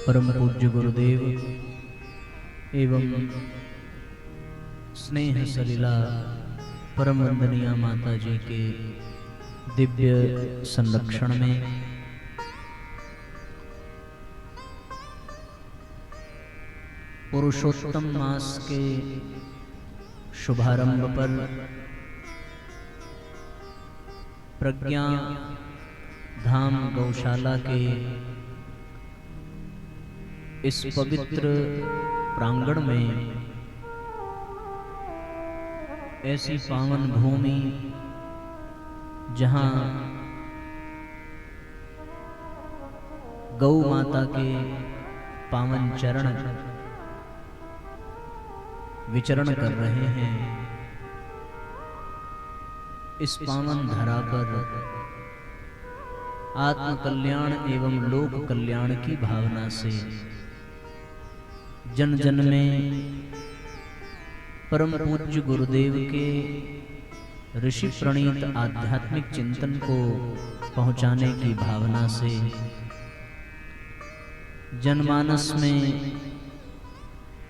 परम पूज्य गुरुदेव एवं स्नेह सलीला परम वंदनीय माता जी के दिव्य संरक्षण में पुरुषोत्तम मास के शुभारंभ पर प्रज्ञा धाम गौशाला के इस पवित्र प्रांगण में ऐसी पावन भूमि जहां गौ माता के पावन चरण विचरण कर रहे हैं, इस पावन धरा पर आत्म कल्याण एवं लोक कल्याण की भावना से जन जन में परम पूज्य गुरुदेव के ऋषि प्रणीत आध्यात्मिक चिंतन को पहुंचाने की भावना से जनमानस में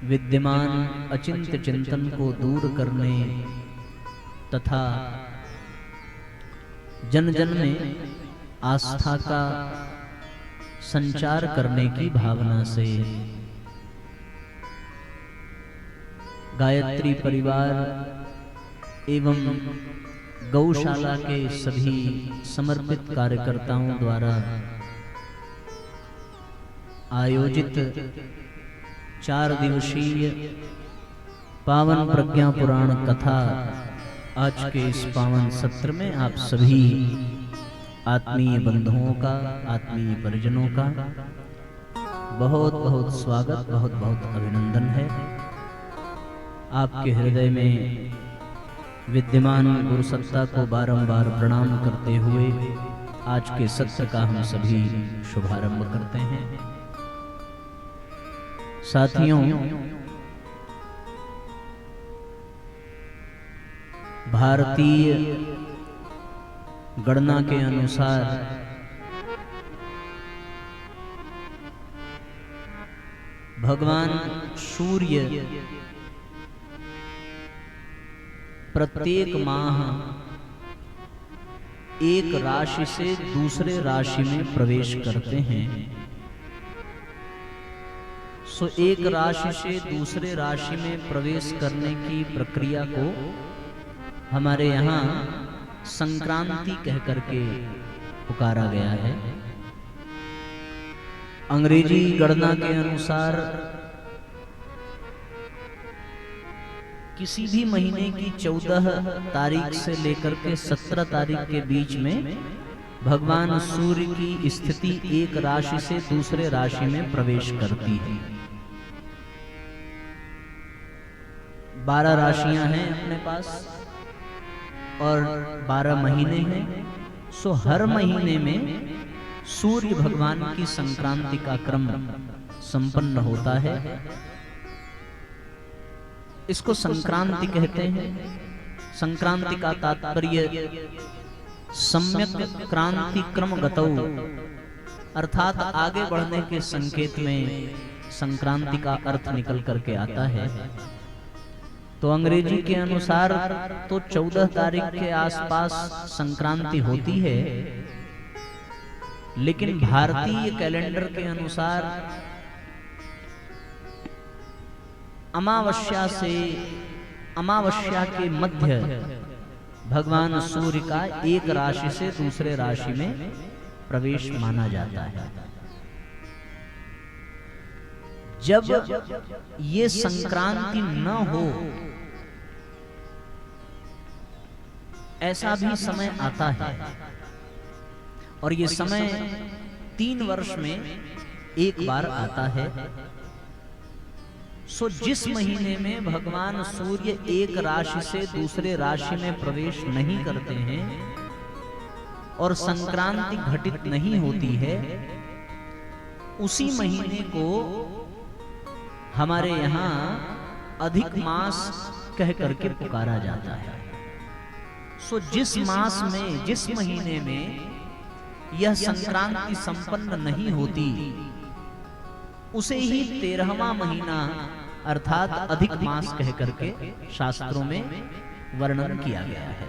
विद्यमान अचिंत्य चिंतन को दूर करने तथा जन जन में आस्था का संचार करने की भावना से गायत्री परिवार एवं गौशाला के सभी समर्पित कार्यकर्ताओं द्वारा आयोजित 4 दिवसीय पावन प्रज्ञा पुराण कथा आज के इस पावन सत्र में आप सभी आत्मीय बंधुओं का, आत्मीय परिजनों का बहुत बहुत स्वागत, बहुत बहुत अभिनंदन है। आपके हृदय में विद्यमान गुरु सत्ता को बारंबार प्रणाम करते हुए आज के सत्र का हम सभी शुभारंभ करते हैं। साथियों, भारतीय गणना के अनुसार भगवान सूर्य प्रत्येक माह एक राशि से दूसरे राशि में प्रवेश करते हैं। सो एक राशि से दूसरे राशि में प्रवेश करने की प्रक्रिया को हमारे यहाँ संक्रांति कह करके पुकारा गया है। अंग्रेजी गणना के अनुसार किसी भी महीने की 14 तारीख से लेकर के 17 तारीख के बीच में भगवान सूर्य की स्थिति एक राशि से दूसरे राशि में प्रवेश करती है। 12 राशियां हैं अपने पास और 12 महीने हैं। सो हर महीने में सूर्य भगवान की संक्रांति का क्रम संपन्न होता है। इसको संक्रांति कहते हैं। संक्रांति का तात्पर्य सम्यक क्रांति क्रम गतौ, अर्थात आगे बढ़ने के संकेत में संक्रांति का अर्थ निकल करके आता है। तो अंग्रेजी के अनुसार तो 14 तारीख के आसपास संक्रांति होती है, लेकिन भारतीय कैलेंडर के अनुसार अमावस्या के मध्य भगवान सूर्य का एक राशि से दूसरे राशि में प्रवेश माना जाता है। जब ये संक्रांति न हो ऐसा भी समय आता है, और ये समय 3 वर्ष में एक बार आता है। सो जिस महीने में भगवान सूर्य एक राशि से दूसरे राशि में प्रवेश नहीं करते हैं और संक्रांति घटित नहीं होती है, उसी महीने को हमारे यहाँ अधिक मास कह करके पुकारा जाता है। सो जिस मास में, जिस महीने में यह संक्रांति संपन्न नहीं होती, उसे ही 13वां महीना अर्थात अधिक मास कह करके शास्त्रों में वर्णन किया गया है।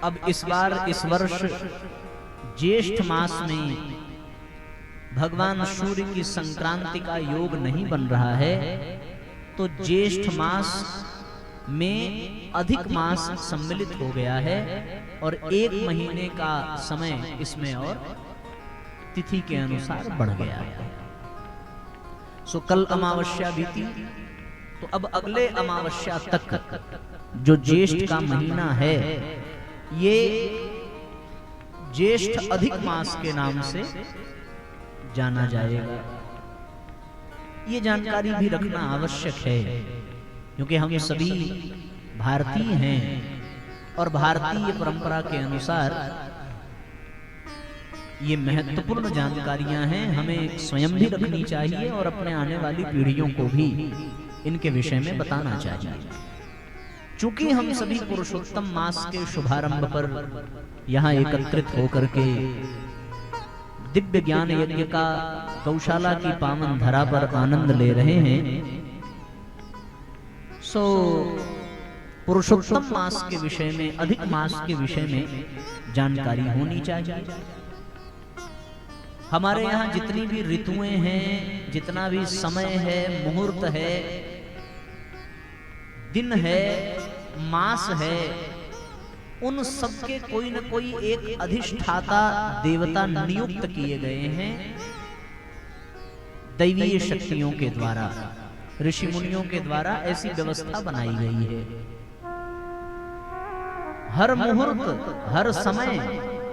अब इस बार इस वर्ष ज्येष्ठ मास में भगवान सूर्य की संक्रांति का योग नहीं बन रहा है, तो ज्येष्ठ मास में अधिक मास सम्मिलित हो गया है और 1 महीने का समय इसमें और तिथि के अनुसार बढ़ गया है। सो कल अमावस्या बीती, तो अब अगले अमावस्या तक जो ज्येष्ठ का महीना है ये ज्येष्ठ अधिक मास के नाम से जाना जाएगा। ये जानकारी भी रखना आवश्यक है, क्योंकि हम सभी भारतीय हैं और भारतीय परंपरा के अनुसार ये महत्वपूर्ण जानकारियां हैं, हमें स्वयं भी रखनी चाहिए और अपने आने वाली पीढ़ियों को भी इनके विषय में बताना चाहिए। चूंकि हम सभी पुरुषोत्तम मास के शुभारंभ पर यहाँ एकत्रित होकर के दिव्य ज्ञान यज्ञ का गौशाला की पावन धरा पर आनंद ले रहे हैं, सो पुरुषोत्तम मास के विषय में, अधिक मास के विषय में जानकारी होनी चाहिए। हमारे यहाँ जितनी भी ऋतुएं हैं, जितना भी समय है, मुहूर्त है, दिन है, मास है, उन सब के कोई न कोई एक अधिष्ठाता देवता नियुक्त किए गए हैं दैवीय शक्तियों के द्वारा, ऋषि मुनियों के द्वारा ऐसी व्यवस्था बनाई गई है। हर मुहूर्त, हर समय,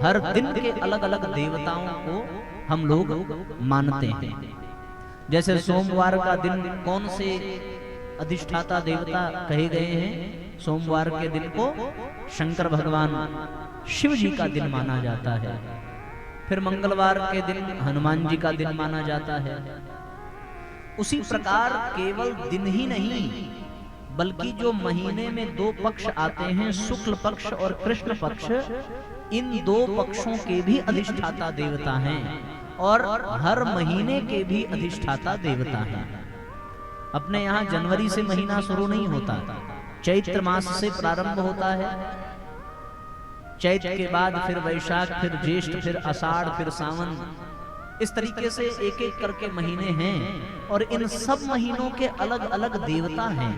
हर दिन के अलग अलग देवताओं को हम लोग मानते हैं। जैसे सोमवार का दिन कौन से अधिष्ठाता देवता कहे गए हैं? सोमवार के दिन को शंकर भगवान शिव जी का दिन माना जाता है। फिर मंगलवार के दिन हनुमान जी का दिन माना जाता है। उसी प्रकार केवल दिन ही नहीं, बल्कि जो महीने में 2 पक्ष आते हैं, शुक्ल पक्ष और कृष्ण पक्ष, इन 2 पक्षों के भी अधिष्ठाता देवता हैं और हर महीने के भी अधिष्ठाता देवता हैं। अपने यहाँ जनवरी से महीना शुरू नहीं होता, चैत्र मास से प्रारंभ होता है। चैत्र के बाद फिर वैशाख, फिर ज्येष्ठ, फिर आषाढ़, फिर सावन, इस तरीके से एक एक करके महीने हैं और इन सब महीनों के अलग अलग देवता हैं,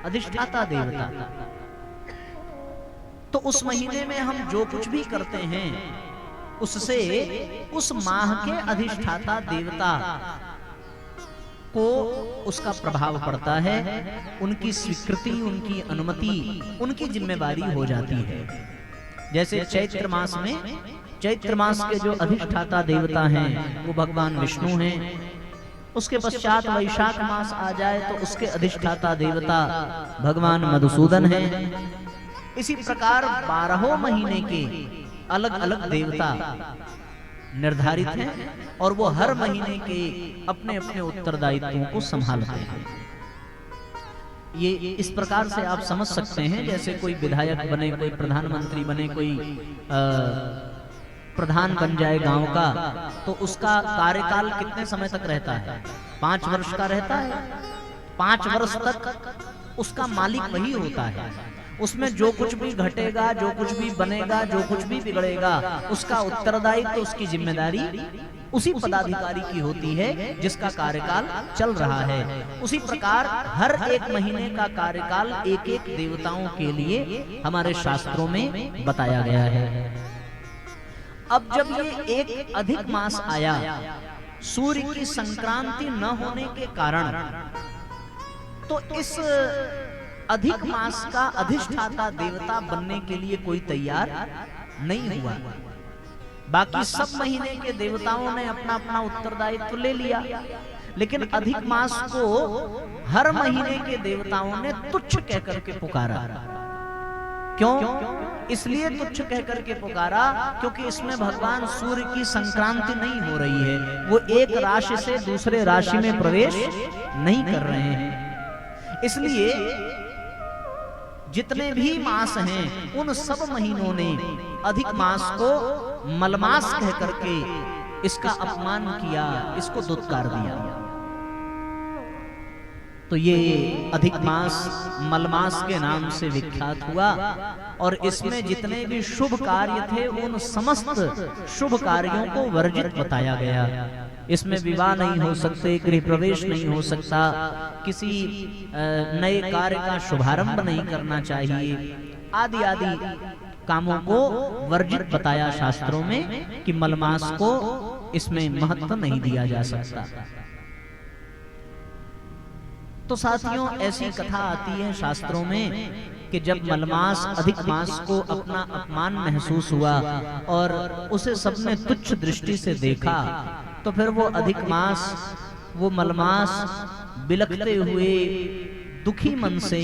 अधिष्ठाता देवता। तो उस महीने में हम जो कुछ भी करते हैं उससे उस माह के अधिष्ठाता देवता को उसका प्रभाव पड़ता है, उनकी स्वीकृति, उनकी अनुमति, उनकी जिम्मेवारी हो जाती है। जैसे चैत्र मास में, चैत्र मास के जो अधिष्ठाता देवता हैं वो भगवान विष्णु हैं। उसके पश्चात वैशाख मास आ जाए तो उसके अधिष्ठाता देवता भगवान मधुसूदन हैं। इसी प्रकार 12 महीने के अलग अलग देवता निर्धारित हैं और वो हर महीने के अपने अपने उत्तरदायित्वों को संभालते हैं। ये इस प्रकार से आप समझ सकते हैं, जैसे कोई विधायक बने, कोई प्रधानमंत्री बने, कोई प्रधान बन जाए गांव का, तो उसका कार्यकाल कितने समय तक रहता है? 5 वर्ष का रहता है। 5 वर्ष तक उसका मालिक वही होता है। उसमें जो कुछ भी घटेगा, जो कुछ भी बनेगा, जो कुछ भी बिगड़ेगा, उसका उत्तरदायित्व, उसकी जिम्मेदारी उसी पदाधिकारी की होती है जिसका कार्यकाल चल रहा है। उसी प्रकार हर एक महीने का कार्यकाल एक एक देवताओं के लिए हमारे शास्त्रों में बताया गया है। अब जब ये एक अधिक मास आया, सूर्य की संक्रांति न होने के कारण, तो इस अधिक मास का अधिष्ठाता देवता बनने के लिए कोई तैयार नहीं हुआ। बाकी सब महीने के देवताओं ने अपना अपना उत्तरदायित्व ले लिया, लेकिन अधिक मास को हर महीने के देवताओं ने तुच्छ कहकर के पुकारा। क्यों? इसलिए तुच्छ कहकर के पुकारा क्योंकि इसमें भगवान सूर्य की संक्रांति नहीं हो रही है। वो एक राशि से दूसरे राशि में प्रवेश नहीं कर रहे हैं। इसलिए जितने भी मास हैं उन सब महीनों ने अधिक मास को मलमास कह करके इसका अपमान किया, इसको दुत्कार दिया। तो ये अधिक मास मलमास के नाम से विख्यात हुआ और इसमें जितने भी शुभ कार्य थे उन समस्त शुभ कार्यों को वर्जित बताया गया। इसमें विवाह नहीं हो सकते, गृह प्रवेश नहीं हो सकता, किसी नए कार्य का शुभारंभ नहीं करना चाहिए, आदि आदि कामों को वर्जित बताया शास्त्रों में कि मलमास को इसमें महत्व नहीं दिया जा सकता। तो साथियों, ऐसी कथा आती है शास्त्रों में कि जब मलमास अधिक मास को अपना अपमान महसूस हुआ और उसे सबने तुच्छ दृष्टि से देखा, तो फिर वो अधिक मास, वो मलमास बिलखते हुए दुखी मन से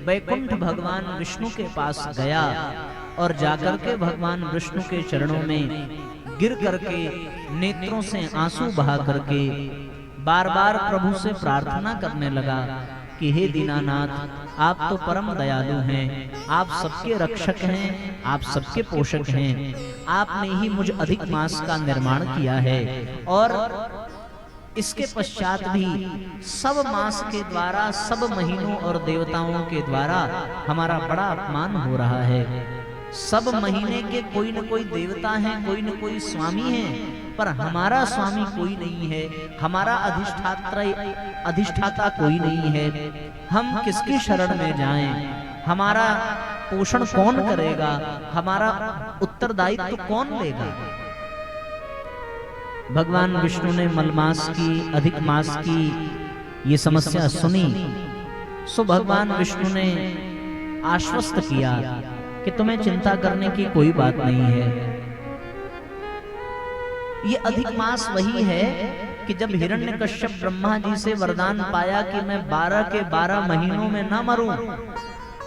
वैकुंठ भगवान विष्णु के पास गया और जाकर के भगवान विष्णु के चरणों में गिर करके नेत्रों से आंसू बहा करके बार बार प्रभु से प्रार्थना करने लगा कि हे दीनानाथ, आप तो परम दयालु हैं, आप सबके रक्षक हैं, आप सबके पोषक हैं, आपने ही मुझ अधिक मास का निर्माण किया है और इसके पश्चात भी सब मास के द्वारा, सब महीनों और देवताओं के द्वारा हमारा बड़ा अपमान हो रहा है। सब महीने के कोई न कोई देवता हैं, कोई न कोई स्वामी हैं, पर हमारा स्वामी कोई नहीं है, हमारा अधिष्ठाता कोई नहीं है। हम किसकी शरण में जाएं? हमारा पोषण कौन करेगा? हमारा उत्तरदायित्व कौन लेगा? भगवान विष्णु ने मलमास की, अधिक मास की ये समस्या सुनी, सो भगवान विष्णु ने आश्वस्त किया कि तुम्हें चिंता करने की कोई बात नहीं है। ये अधिक मास वही है कि जब हिरण्यकश्यप ब्रह्मा जी से वरदान पाया कि मैं 12 के 12 महीनों में न मरूं,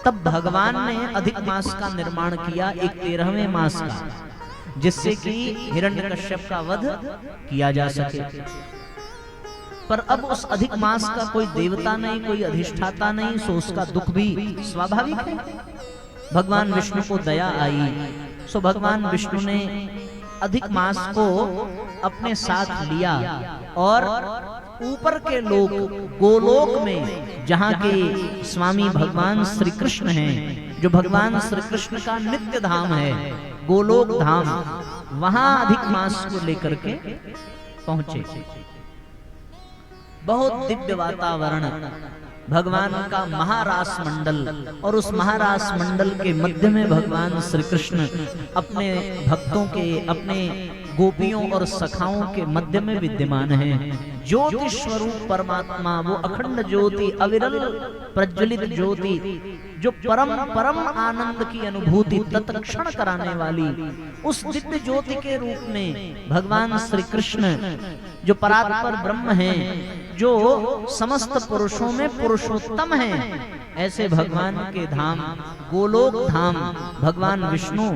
तब भगवान ने अधिक मास का निर्माण किया, एक 13वें मास का, जिससे कि हिरण्यकश्यप का वध किया जा सके। पर अब उस अधिक मास का कोई देवता नहीं, कोई अधिष्ठाता नहीं, सो उसका दुख भी स्वाभाविक है। भगवान विष्णु को दया आई, सो भगवान विष्णु ने अधिक मास को अपने साथ लिया और ऊपर के लोक गोलोक में, जहाँ के स्वामी भगवान श्री कृष्ण हैं, जो भगवान श्री कृष्ण का नित्य धाम है, गोलोक धाम, वहां अधिक मास को लेकर के पहुंचे। बहुत दिव्य वातावरण, भगवान का महारास मंडल, और उस महारास मंडल के मध्य में भगवान श्री कृष्ण अपने भक्तों के, अपने गोपियों और सखाओं के मध्य में विद्यमान हैं। ज्योति स्वरूप परमात्मा, वो अखंड ज्योति, अविरल प्रज्वलित ज्योति, जो परम परम आनंद की अनुभूति तत्क्षण कराने वाली, उस दिव्य ज्योति के रूप में भगवान श्री कृष्ण, जो परात्पर ब्रह्म हैं, जो समस्त पुरुषों में पुरुषोत्तम हैं, ऐसे भगवान के धाम गोलोक धाम भगवान विष्णु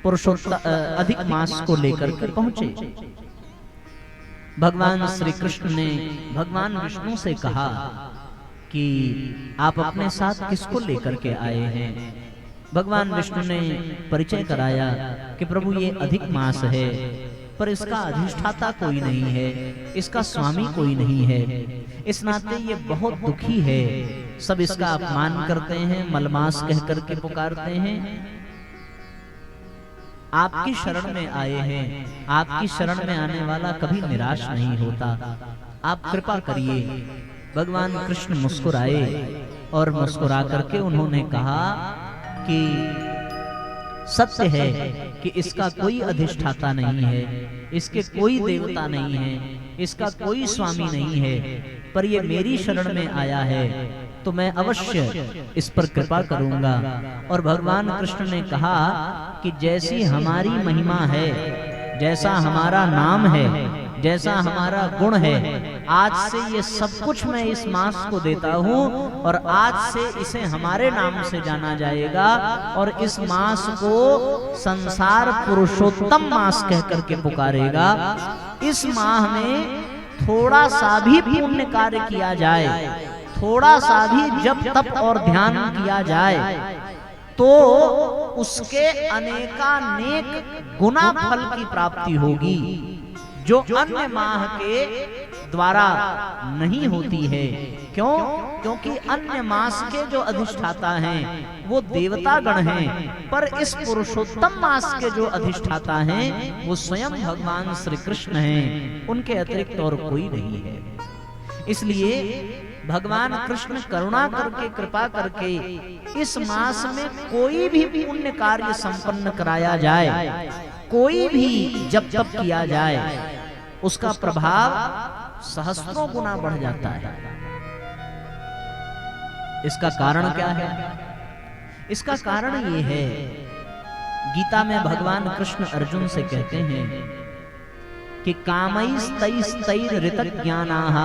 अधिक मास को लेकर के पहुंचे। भगवान श्री कृष्ण ने भगवान विष्णु से कहा कि आप अपने साथ किसको लेकर के आए हैं? भगवान विष्णु ने परिचय कराया कि प्रभु ये अधिक मास है, पर इसका अधिष्ठाता कोई नहीं है, इसका स्वामी कोई नहीं है, इस नाते ये बहुत दुखी है, सब इसका अपमान करते हैं, मलमास कह करके पुकारते हैं। आपकी शरण में आए हैं, आपकी शरण में आने वाला कभी निराश नहीं होता, आप कृपा करिए। भगवान कृष्ण मुस्कुराए और मुस्कुरा करके उन्होंने कहा कि सत्य है कि इसका कोई अधिष्ठाता नहीं है, इसके कोई देवता नहीं है, इसका कोई स्वामी नहीं है, पर ये मेरी शरण में आया है तो मैं अवश्य इस पर कृपा करूंगा। और भगवान कृष्ण ने कहा कि जैसी हमारी महिमा है, जैसा हमारा नाम है, जैसा हमारा गुण है, आज से ये सब कुछ मैं इस मास को देता हूँ और आज से इसे हमारे नाम से जाना जाएगा और इस मास को संसार पुरुषोत्तम मास कह करके पुकारेगा। इस माह में थोड़ा सा भी पुण्य कार्य किया जाए, थोड़ा सा भी जप तप और ध्यान किया जाए, तो उसके अनेकानेक गुना फल की प्राप्ति होगी। जो अन्य माह के द्वारा नहीं होती है। क्यों? क्योंकि अन्य मास के जो अधिष्ठाता हैं वो देवता गण हैं, पर इस पुरुषोत्तम मास के जो अधिष्ठाता हैं वो स्वयं भगवान श्री कृष्ण हैं, उनके अतिरिक्त और कोई नहीं है। इसलिए भगवान कृष्ण करुणा करके, कृपा करके इस मास में कोई भी पुण्य कार्य संपन्न कराया जाए, कोई भी जब तब किया जाए, उसका प्रभाव सहस्त्रों गुना बढ़ जाता है। इसका कारण क्या है? इसका कारण ये है, गीता में भगवान कृष्ण अर्जुन से कहते हैं कि कामैस्तैस्तैरृतज्ञानाः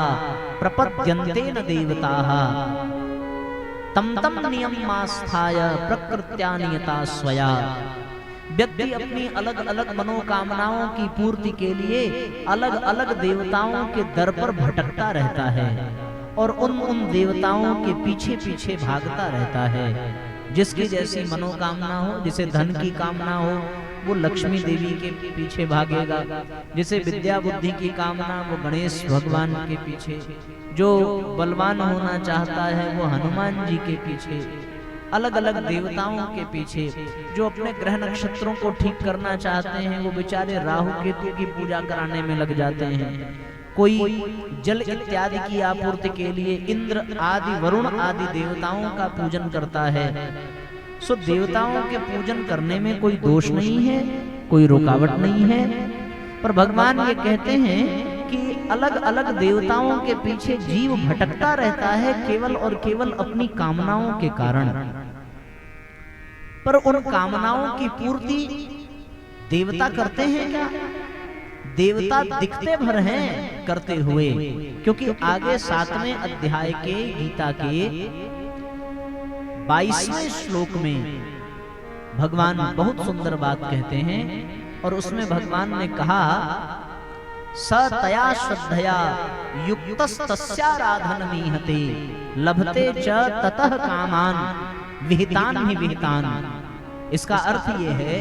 प्रपद्यन्ते न देवताः तम तम नियमास्थाय प्रकृत्या नियता स्वया। व्यक्ति अपनी अलग अलग मनोकामनाओं की पूर्ति के लिए अलग अलग देवताओं के दर पर भटकता रहता है और उन देवताओं के पीछे पीछे भागता रहता है। जिसकी जैसी मनोकामना हो, जिसे धन की कामना हो वो लक्ष्मी देवी के पीछे भागेगा, जिसे विद्या बुद्धि की कामना वो गणेश भगवान के पीछे, जो बलवान होना चाहता है वो हनुमान जी के पीछे, अलग अलग देवताओं के पीछे। जो अपने ग्रह नक्षत्रों को ठीक करना चाहते हैं वो बेचारे राहु केतु की पूजा कराने में लग जाते हैं। कोई जल इत्यादि की आपूर्ति के लिए इंद्र आदि वरुण आदि देवताओं का पूजन करता है। सो देवताओं के पूजन करने में कोई दोष नहीं है, कोई रुकावट नहीं है, पर भगवान ये कहते हैं कि अलग अलग देवताओं के पीछे जीव भटकता रहता है केवल और केवल अपनी कामनाओं के कारण। पर उन कामनाओं की पूर्ति देवता करते हैं क्या? देवता दिखते भर हैं करते हुए, क्योंकि आगे 7वें अध्याय के गीता के 22वें श्लोक में भगवान बहुत सुंदर बात कहते हैं और उसमें भगवान ने कहा सतया श्रद्धया युक्तस्तस्याराधनमीहते लभते च ततः कामान विहितान ही विहितान। इसका अर्थ ये है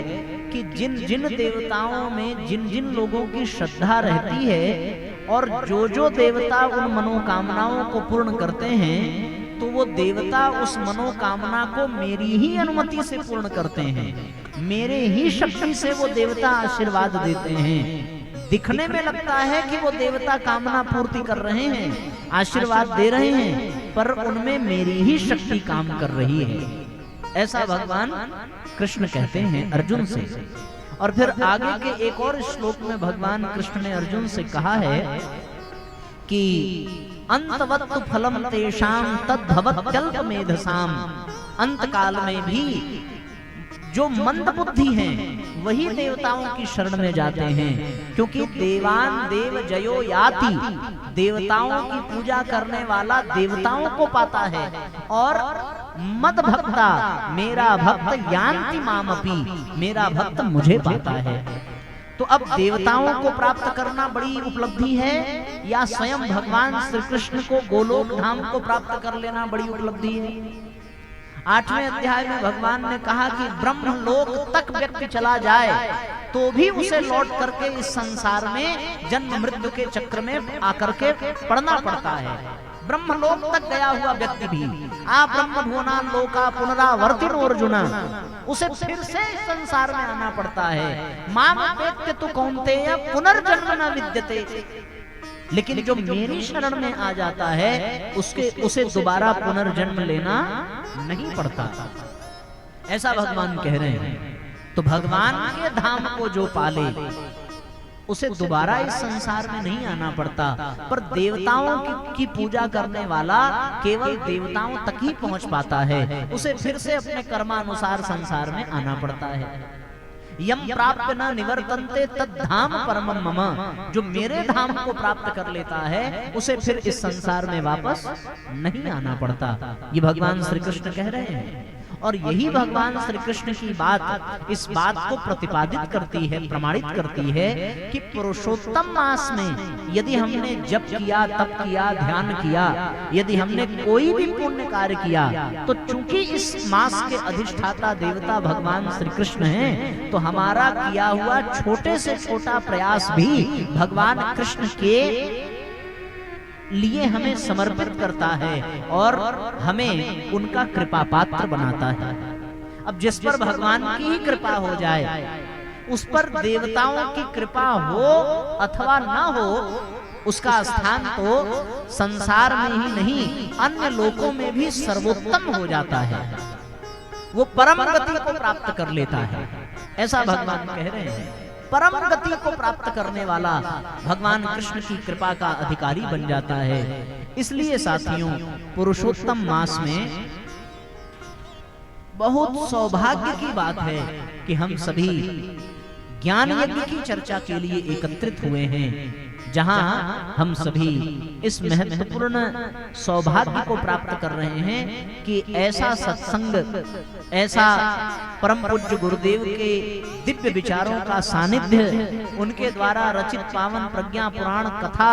कि जिन जिन देवताओं में जिन जिन लोगों की श्रद्धा रहती है और जो जो देवता उन मनोकामनाओं को पूर्ण करते हैं तो वो देवता उस मनोकामना को मेरी ही अनुमति से पूर्ण करते हैं, मेरे ही शक्ति से वो देवता आशीर्वाद देते हैं। दिखने में लगता है कि वो देवता कामना पूर्ति कर रहे हैं, आशीर्वाद दे रहे हैं, पर उनमें मेरी ही शक्ति काम कर रही है। ऐसा भगवान कृष्ण कहते हैं अर्जुन से। और फिर आगे के एक और श्लोक में भगवान कृष्ण ने अर्जुन से कहा है कि अंतवत्तु फलम तेषाम तद्भवत्यल्पमेधसाम। अंत काल में भी जो मंद बुद्धि हैं वही देवताओं की शरण में जाते हैं, क्योंकि देवान देव जयो याति, देवताओं की पूजा करने वाला देवताओं को पाता है, और मद भक्ता मेरा भक्त यान्ति मामपि, मेरा भक्त मुझे पाता है। तो अब देवताओं को प्राप्त करना बड़ी उपलब्धि है या स्वयं भगवान श्री कृष्ण को गोलोक धाम को प्राप्त कर लेना बड़ी उपलब्धि है? 8वें अध्याय में भगवान ने कहा कि ब्रह्मलोक तक व्यक्ति चला जाए तो भी उसे लौट करके इस संसार में जन्म मृत्यु के चक्र में आकर के पड़ना पड़ता है। ब्रह्मलोक तक गया हुआ व्यक्ति भी आ ब्रह्म भुवना लोका पुनरावर्तिनो अर्जुना, उसे फिर से इस संसार में आना पड़ता है। माम वेत्य तु कौन्तेय पुनर्जन्म न विद्यते, लेकिन जो मेरी शरण में आ जाता है उसे दोबारा पुनर्जन्म लेना नहीं पड़ता। ऐसा भगवान कह रहे हैं। तो भगवान के धाम को जो पाले उसे दोबारा इस संसार में नहीं आना पड़ता, पर देवताओं की पूजा करने वाला केवल देवताओं तक ही पहुंच पाता है, उसे फिर से अपने कर्मानुसार संसार में आना पड़ता है। यम प्राप्त न निवर्तन्ते तद्धाम परमं मम, जो मेरे धाम को प्राप्त कर लेता है उसे फिर इस संसार में वापस नहीं आना पड़ता। ये भगवान श्री कृष्ण कह रहे हैं। और यही भगवान श्री कृष्ण की बात इस बात को प्रतिपादित करती है, प्रमाणित करती है कि पुरुषोत्तम मास में यदि हमने जप किया, तप किया, ध्यान किया, यदि हमने कोई भी पुण्य कार्य किया, तो चूंकि इस मास के अधिष्ठाता देवता भगवान श्री कृष्ण हैं, तो हमारा किया हुआ छोटे से छोटा प्रयास भी भगवान कृष्ण के लिए हमें समर्पित करता है और हमें उनका कृपा पात्र बनाता है। अब जिस पर भगवान की ही कृपा हो जाए, उस पर देवताओं की कृपा हो अथवा न हो, उसका स्थान तो संसार में ही नहीं अन्य लोकों में भी सर्वोत्तम हो जाता है, वो परम गति को प्राप्त कर लेता है। ऐसा भगवान कह रहे हैं, परम गति को प्राप्त करने वाला भगवान कृष्ण की कृपा का अधिकारी बन जाता है। इसलिए साथियों, पुरुषोत्तम मास में बहुत सौभाग्य की बात है कि हम सभी ज्ञान यज्ञ की चर्चा के लिए एकत्रित हुए हैं, जहां हम सभी इस महत्वपूर्ण सौभाग्य को प्राप्त कर रहे हैं कि ऐसा सत्संग, ऐसा परम पूज्य गुरुदेव के दिव्य विचारों का सानिध्य, उनके द्वारा रचित पावन प्रज्ञा पुराण कथा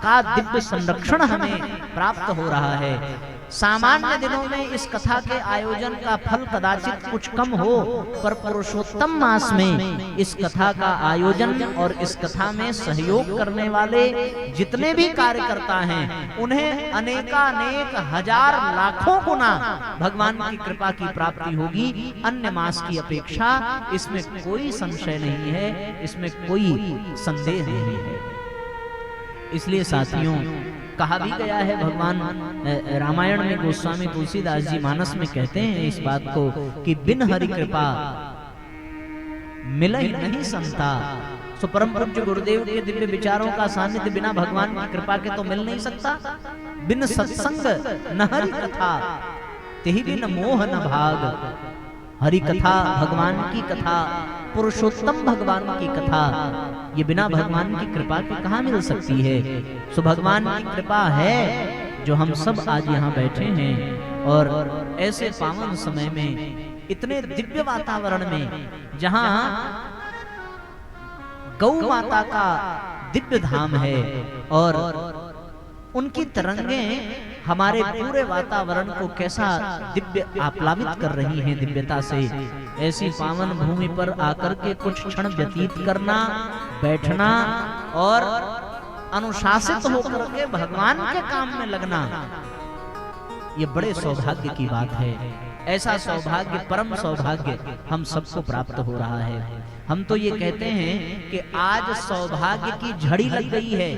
का दिव्य संरक्षण हमें प्राप्त हो रहा है। सामान्य दिनों में इस कथा के आयोजन का फल कदाचित कुछ कम हो, पर पुरुषोत्तम मास में इस कथा का आयोजन और इस कथा में सहयोग करने वाले जितने भी कार्यकर्ता हैं, उन्हें अनेकानेक हजार लाखों गुना भगवान की कृपा की प्राप्ति होगी अन्य मास की अपेक्षा। इसमें कोई संशय नहीं है, इसमें कोई संदेह नहीं है। इसलिए साथियों, कहा भी गया है, भगवान रामायण में गोस्वामी तुलसीदास जी मानस में कहते हैं इस बात को कि बिन हरि कृपा मिले नहीं संता। सो परम पूज्य गुरुदेव के दिव्य विचारों का सानिध्य बिना भगवान की कृपा के तो मिल नहीं सकता। बिन सत्संग न हरि कथा, तेहि बिन मोह न भाग। हरि कथा, भगवान की कथा, पुरुषोत्तम भगवान की कथा, ये बिना भगवान की कृपा के कहाँ मिल सकती है। सो भगवान की कृपा है जो हम सब आज यहाँ बैठे हैं और ऐसे पावन समय में, इतने दिव्य वातावरण में, जहाँ गौ माता का दिव्य धाम है और उनकी तरंगें हमारे पूरे वातावरण को कैसा दिव्य आप्लावित कर रही हैं दिव्यता से। ऐसी पावन भूमि पर आकर के कुछ क्षण व्यतीत करना, बैठना और अनुशासित होकर के भगवान के काम में लगना, ये बड़े सौभाग्य की बात है। ऐसा सौभाग्य, परम सौभाग्य हम सबको प्राप्त हो रहा है। हम तो ये कहते हैं कि आज सौभाग्य की झड़ी लग गई है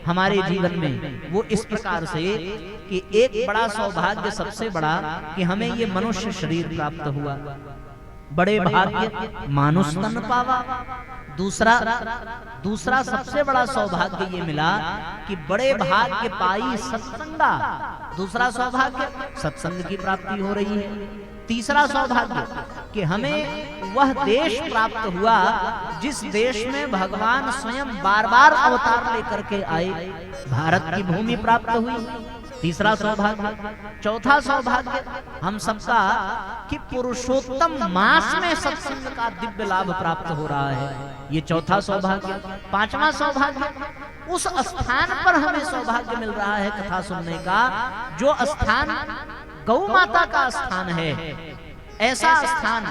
हमारे जीवन में, वो इस प्रकार से कि एक बड़ा सौभाग्य, सबसे बड़ा, कि हमें ये मनुष्य शरीर प्राप्त हुआ। बड़े भाग्य मानुष तन पावा। दूसरा सबसे बड़ा सौभाग्य ये मिला कि बड़े भाग्य पाई सत्संगा। दूसरा सौभाग्य सत्संग की प्राप्ति हो रही है। तीसरा सौभाग्य कि हमें वह देश प्राप्त हुआ जिस देश में भगवान स्वयं बार बार अवतार लेकर के आए, भारत की भूमि प्राप्त हुई। तीसरा सौभाग्य। चौथा सौभाग्य हम सबका कि पुरुषोत्तम मास में सत्संग का दिव्य लाभ प्राप्त हो रहा है, ये चौथा सौभाग्य। पांचवा सौभाग्य, उस स्थान पर हमें सौभाग्य मिल रहा है कथा सुनने का, जो स्थान गौ माता का स्थान है। ऐसा स्थान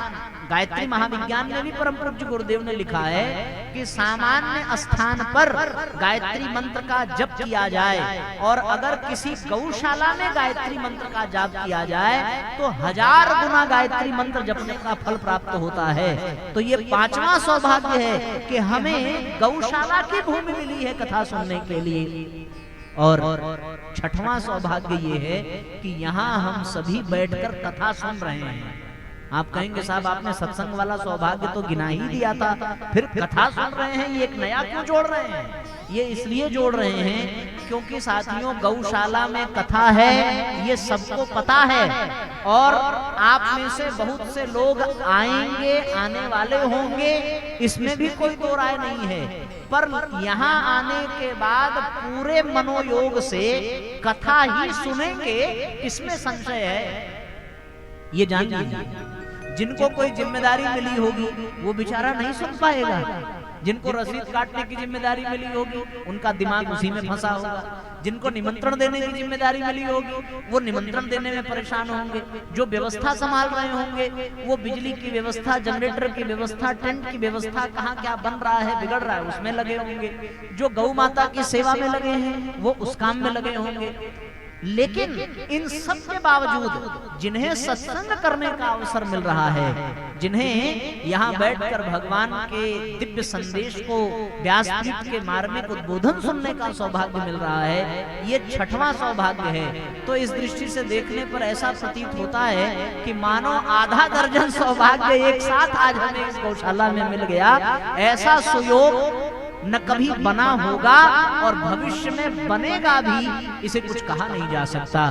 गायत्री महाविज्ञान में भी परम पूज्य गुरुदेव ने लिखा है कि सामान्य स्थान पर गायत्री मंत्र का जप किया जाए और अगर किसी गौशाला में गायत्री मंत्र का जाप किया जाए तो 1000 गुना गायत्री मंत्र जपने का फल प्राप्त होता है। तो ये पांचवा सौभाग्य है कि हमें गौशाला की भूमि मिली है कथा सुनने के लिए। और छठवां सौभाग्य ये है कि यहाँ हम सभी बैठकर कथा सुन रहे हैं। आप कहेंगे साहब आपने सत्संग वाला सौभाग्य तो गिना ही दिया था, फिर कथा सुन रहे हैं, ये एक नया क्यों जोड़ रहे हैं? ये इसलिए जोड़ रहे हैं क्योंकि साथियों गौशाला में कथा है, ये सबको पता है और आप में से बहुत से लोग आएंगे, आने वाले होंगे, इसमें भी कोई दो राय नहीं है। पर यहाँ आने के बाद पूरे मनोयोग से कथा ही सुनेंगे, इसमें संशय है। ये जान लीजिए। जिनको कोई जिम्मेदारी मिली होगी वो बेचारा नहीं सुन पाएगा, जिनको रसीद काटने की जिम्मेदारी मिली होगी उनका दिमाग उसी में फंसा होगा, जिनको निमंत्रण देने की जिम्मेदारी मिली होगी वो निमंत्रण देने में परेशान होंगे, जो व्यवस्था संभाल रहे होंगे वो बिजली की व्यवस्था, जनरेटर की व्यवस्था, टेंट की व्यवस्था, कहाँ क्या बन रहा है बिगड़ रहा है उसमें लगे होंगे, जो गौ माता की सेवा में लगे हैं वो उस काम में लगे होंगे। लेकिन इन सब के बावजूद जिन्हें सत्संग करने का अवसर मिल रहा है, जिन्हें यहाँ बैठकर भगवान के दिव्य संदेश को व्यासपीठ के मार्मिक उद्बोधन सुनने का सौभाग्य मिल रहा है, ये छठवां सौभाग्य है। तो इस दृष्टि से देखने पर ऐसा प्रतीत होता है कि मानो आधा दर्जन सौभाग्य एक साथ आज हमें इस गौशाला में मिल गया। ऐसा सुयोग न कभी बना होगा और भविष्य में बनेगा भी, इसे कुछ कहा नहीं जा सकता।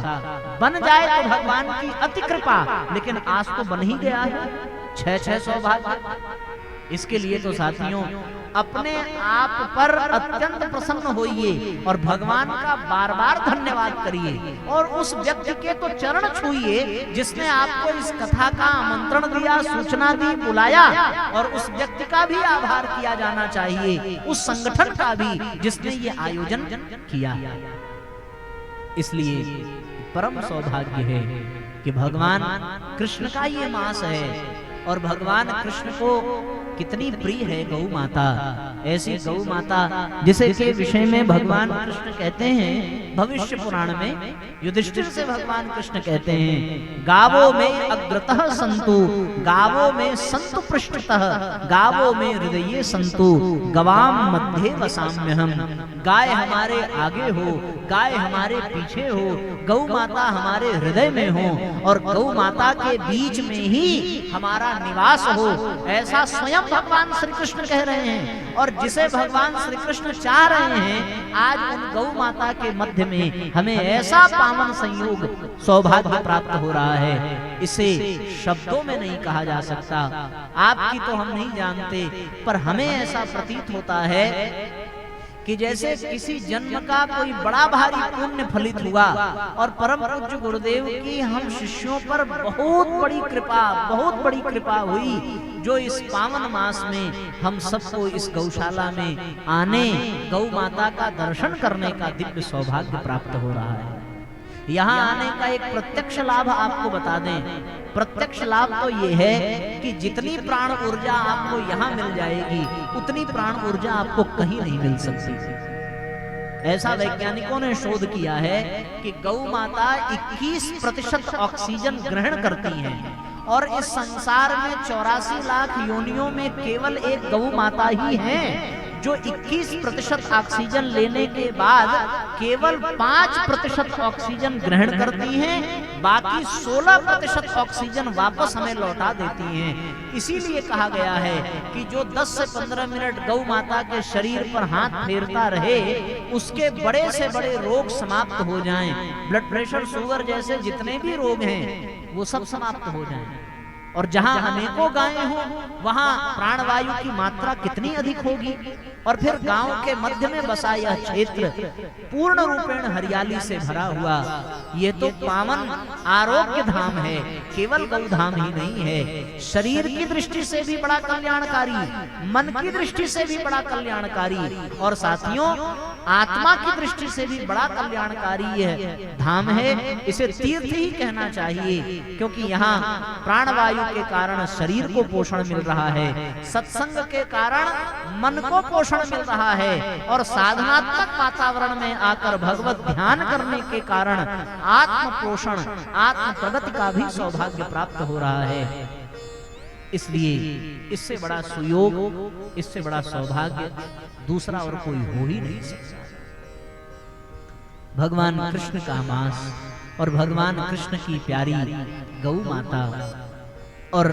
बन जाए तो भगवान की अति कृपा, लेकिन आज तो बन ही गया है। 6 सौभाग्य। इसके लिए तो साथियों अपने आप पर अत्यंत प्रसन्न होइए और भगवान का बार बार धन्यवाद करिए, और उस व्यक्ति के तो चरण छूइए जिसने आपको इस कथा का आमंत्रण दिया, सूचना दी, बुलाया, और उस व्यक्ति का भी आभार किया जाना चाहिए, उस संगठन का भी जिसने ये आयोजन किया। इसलिए परम सौभाग्य है कि भगवान कृष्ण का ये मास है, और भगवान कृष्ण को कितनी प्रिय है गौ माता। ऐसी गौ माता जिसे के विषय में भगवान कृष्ण कहते हैं भविष्य पुराण में, युधिष्ठिर से भगवान कृष्ण कहते हैं, गावो में अग्रतः संतु, गावो में संतु पृष्ठतः, गावो में हृदये संतु, गवाम मध्य वसाम्यहम। गाय हमारे आगे हो, गाय हमारे पीछे हो, गौ माता हमारे हृदय में हो, और गौ माता के बीच में ही हमारा निवास हो, ऐसा स्वयं भगवान श्री कृष्ण कह रहे हैं। और जिसे भगवान श्री कृष्ण चाह रहे हैं, आज उन गौ माता के मध्य में हमें ऐसा पावन संयोग, सौभाग्य प्राप्त हो रहा है, इसे शब्दों में नहीं कहा जा सकता। आपकी तो हम नहीं जानते, पर हमें ऐसा प्रतीत होता है कि जैसे किसी जन्म का कोई बड़ा भारी पुण्य फलित हुआ, और परम पूज्य गुरुदेव की हम शिष्यों पर बहुत बड़ी कृपा हुई, जो इस पावन मास में हम सबको इस गौशाला में आने, गौ माता का दर्शन करने का दिव्य सौभाग्य प्राप्त हो रहा है। यहाँ आने का एक प्रत्यक्ष लाभ आपको बता दें। प्रत्यक्ष लाभ तो ये है कि जितनी प्राण ऊर्जा आपको यहाँ मिल जाएगी, उतनी प्राण ऊर्जा आपको कहीं नहीं मिल सकती। ऐसा वैज्ञानिकों ने शोध किया है कि गौ माता 21% ऑक्सीजन ग्रहण करती हैं, और इस संसार में 84 लाख योनियों में केवल एक गौ माता ही है जो 21% ऑक्सीजन लेने के बाद केवल 5% ऑक्सीजन ग्रहण करती हैं, बाकी 16% ऑक्सीजन वापस हमें लौटा देती हैं। इसीलिए कहा गया है कि जो 10 से 15 मिनट गौ माता के शरीर पर हाथ फेरता रहे, उसके बड़े से बड़े रोग समाप्त हो जाएं। ब्लड प्रेशर, शुगर जैसे जितने भी रोग हैं वो सब समाप्त हो जाएं। और जहां अनेकों गायें हों वहां प्राणवायु की मात्रा कितनी अधिक होगी। और फिर गांव के मध्य में बसा यह क्षेत्र पूर्ण रूपेण हरियाली से भरा हुआ, ये तो पावन आरोग्य धाम है, केवल गौ धाम ही नहीं है। शरीर की दृष्टि से भी बड़ा कल्याणकारी, मन की दृष्टि से भी बड़ा कल्याणकारी, और साथियों आत्मा की दृष्टि से भी बड़ा कल्याणकारी है धाम है। इसे तीर्थ ही कहना चाहिए, क्योंकि यहाँ प्राणवायु के कारण शरीर को पोषण मिल रहा है, सत्संग के कारण मन को पोषण मिल रहा है, और साधनात्मक वातावरण में आकर भगवत ध्यान करने के कारण आत्म पोषण, आत्म प्रगति का भी सौभाग्य प्राप्त हो रहा है। इसलिए इससे बड़ा सुयोग, इससे बड़ा सौभाग्य दूसरा और कोई हो ही नहीं सकता। भगवान कृष्ण का मास और भगवान कृष्ण की प्यारी गौ माता, और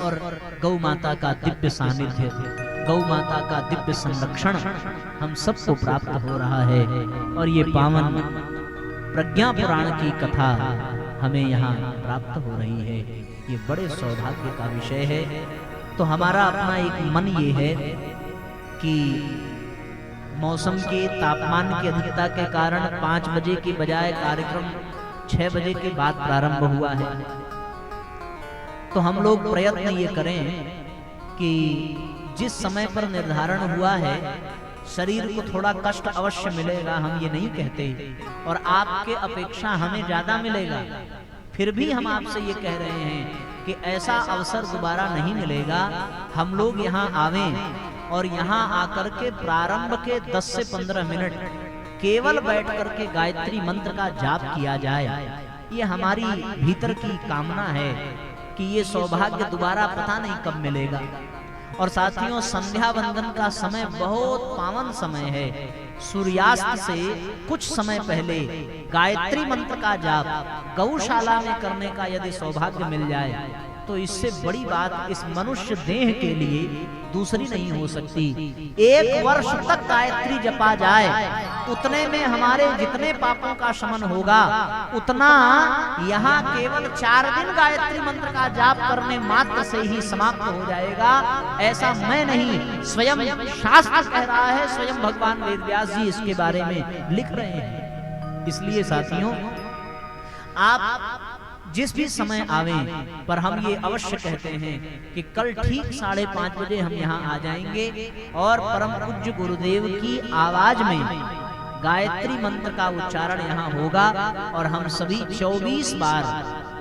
गौ माता का दिव्य सानिध्य, गौ माता का दिव्य संरक्षण हम सबको प्राप्त हो रहा है। और ये पावन प्रज्ञा पुराण की कथा हमें यहाँ प्राप्त हो रही है, ये बड़े सौभाग्य का विषय है। तो हमारा अपना एक मन ये है कि मौसम के तापमान की अधिकता के कारण 5 बजे की बजाय कार्यक्रम 6 बजे के बाद प्रारंभ हुआ है। तो हम लोग प्रयत्न ये करें कि जिस समय पर निर्धारण हुआ है शरीर को थोड़ा कष्ट अवश्य मिलेगा, हम ये नहीं कहते, और आपके अपेक्षा हमें ज्यादा मिलेगा, फिर भी हम आपसे ये कह रहे हैं कि ऐसा अवसर दोबारा नहीं मिलेगा। हम लोग यहाँ आवें और यहाँ आकर के प्रारंभ के 10 से 15 मिनट केवल बैठ करके गायत्री मंत्र का जाप किया जाए। ये हमारी भीतर की कामना है कि ये सौभाग्य दोबारा पता नहीं कब मिलेगा। और साथियों, संध्या वंदन का समय बहुत पावन समय है। सूर्यास्त से कुछ समय पहले गायत्री मंत्र का जाप गौशाला में करने का यदि सौभाग्य मिल जाए तो इससे बड़ी बात इस मनुष्य देह के लिए दूसरी नहीं हो सकती। 1 वर्ष तक गायत्री जपा जाए, उतने में हमारे जितने पापों का शमन होगा, उतना यहाँ केवल 4 दिन गायत्री मंत्र का जाप करने मात्र से ही समाप्त हो जाएगा। ऐसा मैं नहीं, स्वयं शास्त्र कह रहा है, स्वयं भगवान वेदव्यास जी इसके बारे में लिख रहे हैं। इसलिए साथियों, आप जिस भी समय आवें, पर हम ये अवश्य कहते हैं कि कल ठीक 5:30 बजे हम यहाँ आ जाएंगे और परम पूज्य गुरुदेव की आवाज में गायत्री मंत्र का उच्चारण यहाँ होगा और हम सभी 24 बार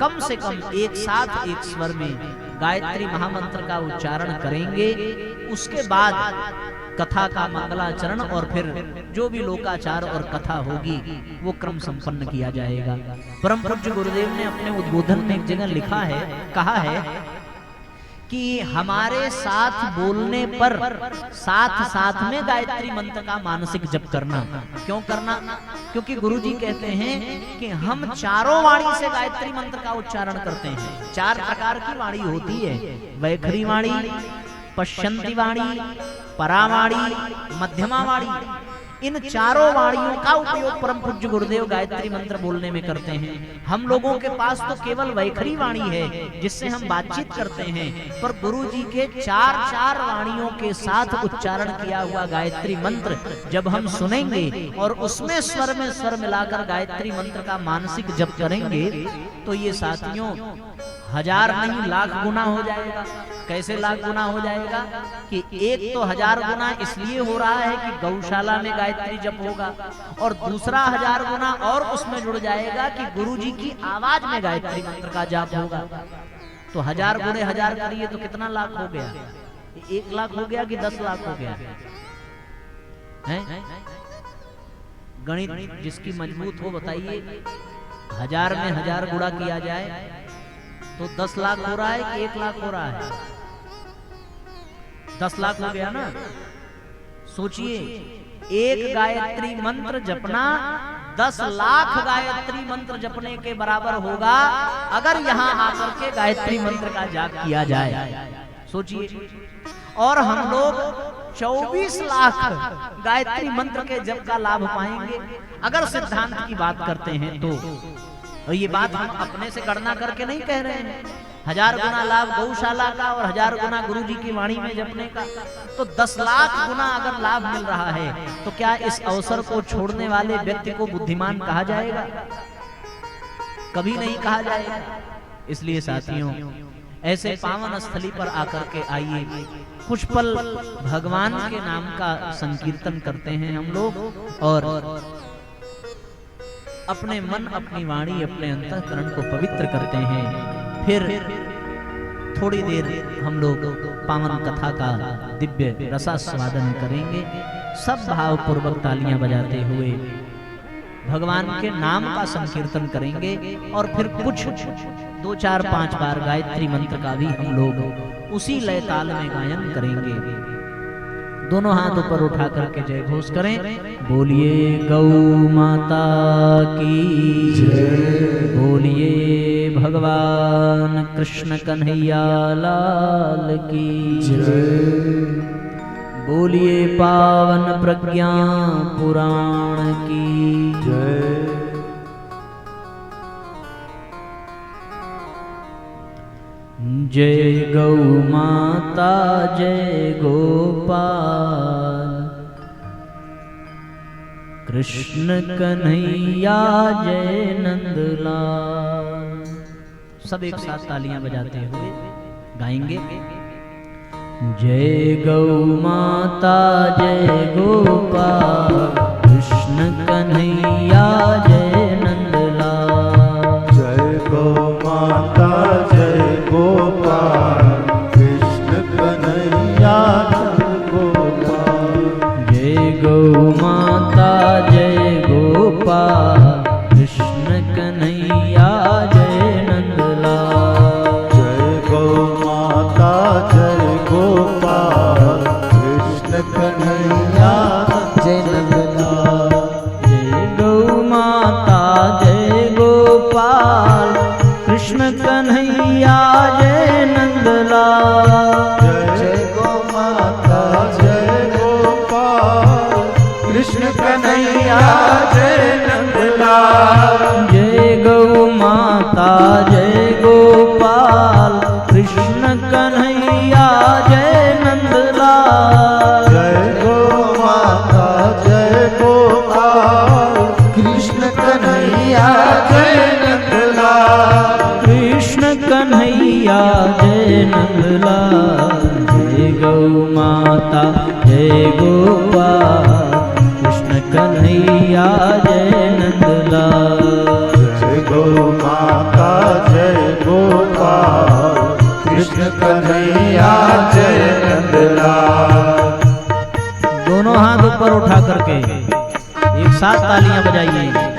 कम से कम एक साथ एक स्वर में गायत्री महामंत्र का उच्चारण करेंगे। उसके बाद कथा का मंगलाचरण और फिर जो भी लोकाचार और कथा होगी वो क्रम संपन्न किया जाएगा। परम पूज्य गुरुदेव ने अपने उद्बोधन में एक जगह लिखा है, कहा है कि हमारे साथ बोलने पर साथ साथ में गायत्री मंत्र का मानसिक जप करना। क्यों करना? क्योंकि गुरुजी कहते हैं कि हम चारों वाणी से गायत्री मंत्र का उच्चारण करते हैं। 4 प्रकार की वाणी होती है, वैखरी वाणी, पश्यंती वाणी, परावाणी, मध्यमा वाणी। इन चारों वाणियों का उपयोग परम पूज्य गुरुदेव गायत्री मंत्र बोलने में करते हैं। हम लोगों के पास तो केवल वैखरी वाणी है जिससे हम बातचीत करते हैं, पर गुरु जी के 4 वाणियों के साथ उच्चारण किया हुआ गायत्री मंत्र जब हम सुनेंगे और उसमें स्वर में स्वर मिलाकर गायत्री मंत्र का मानसिक जप करेंगे तो ये साथियों 1000 नहीं लाख गुना हो जाएगा। कैसे लाख गुना हो जाएगा कि एक तो 1000 गुना इसलिए हो रहा है कि गौशाला में गायत्री जप होगा, और दूसरा 1000 गुना और उसमें जुड़ जाएगा कि गुरुजी की आवाज में गायत्री मंत्र का जाप होगा। तो 1000 गुणे 1000 करिए तो कितना लाख हो गया? 1 लाख हो गया कि 10 लाख हो गया? गणित जिसकी मजबूत हो बताइए, 1000 में 1000 गुणा किया जाए तो 10 लाख हो रहा है कि 1 लाख हो रहा है? 10 लाख हो गया ना। सोचिए, एक गायत्री मंत्र जपना 10 लाख गायत्री मंत्र जपने के बराबर होगा अगर यहाँ आकर के गायत्री मंत्र का जाप किया जाए। सोचिए, और हम लोग 24 लाख गायत्री मंत्र के जप का लाभ पाएंगे अगर सिद्धांत की बात करते हैं तो। और ये बात हम अपने से गणना करके नहीं कह रहे हैं। 1000 गुना लाभ गौशाला का और 1000 गुना गुरुजी की वाणी में जपने का, तो 10 लाख गुना अगर लाभ मिल रहा है तो क्या इस अवसर को छोड़ने वाले व्यक्ति को बुद्धिमान कहा जाएगा? कभी नहीं कहा जाएगा। इसलिए साथियों, ऐसे पावन स्थली पर आकर के आइए, कुछ पल भगवान के नाम का संकीर्तन करते हैं हम लोग और अपने मन, अपनी वाणी, अपने अंतःकरण को पवित्र करते हैं। फिर थोड़ी देर हम लोग पावन कथा का दिव्य रसास्वादन करेंगे, सब भावपूर्वक तालियां बजाते हुए भगवान के नाम का संकीर्तन करेंगे और फिर कुछ 2, 4, 5 बार गायत्री मंत्र का भी हम लोग उसी लय ताल में गायन करेंगे। दोनों हाथ ऊपर उठा करके जय घोष करें। बोलिए गौ माता की जय, बोलिए भगवान कृष्ण कन्हैया लाल की जय, बोलिए पावन प्रज्ञा पुराण की जय। जय गौ माता जय गोपाल, कृष्ण कन्हैया जय नंदलाल। सब एक साथ तालियां बजाते हुए गाएंगे। जय गौ माता जय गोपाल कृष्ण कन्हैया जय नंदलाल। जय गौ माता जय गोपाल कृष्ण कन्हैया जय गोपाल। जय गौ माता जय गोपाल कृष्ण कन्हैया जय नंदलाल। जय गौ माता जय गोपाल कृष्ण कन्हैया जय नंदलाल। जय गौ माता जय गोपाल कृष्ण कन्हैया जय नंदलाल। जय गौ माता जय गोपाल कृष्ण कन्हैया जय नंदलाल। जय गौ माता जय गोपाल कृष्ण कन्हैया जय नंदलाल। जय गौ माता जय गोपाल कृष्ण कन्हैया जय नंदलाल। कृष्ण कन्हैया जय नंदलाल। जय गौ माता जय गोपाल कृष्ण कन्हैया जय नंदलाल। जय गौ माता जय गोपाल कृष्ण कन्हैया जय नंदलाल। दोनों हाथ ऊपर उठा करके एक साथ तालियां बजाइए।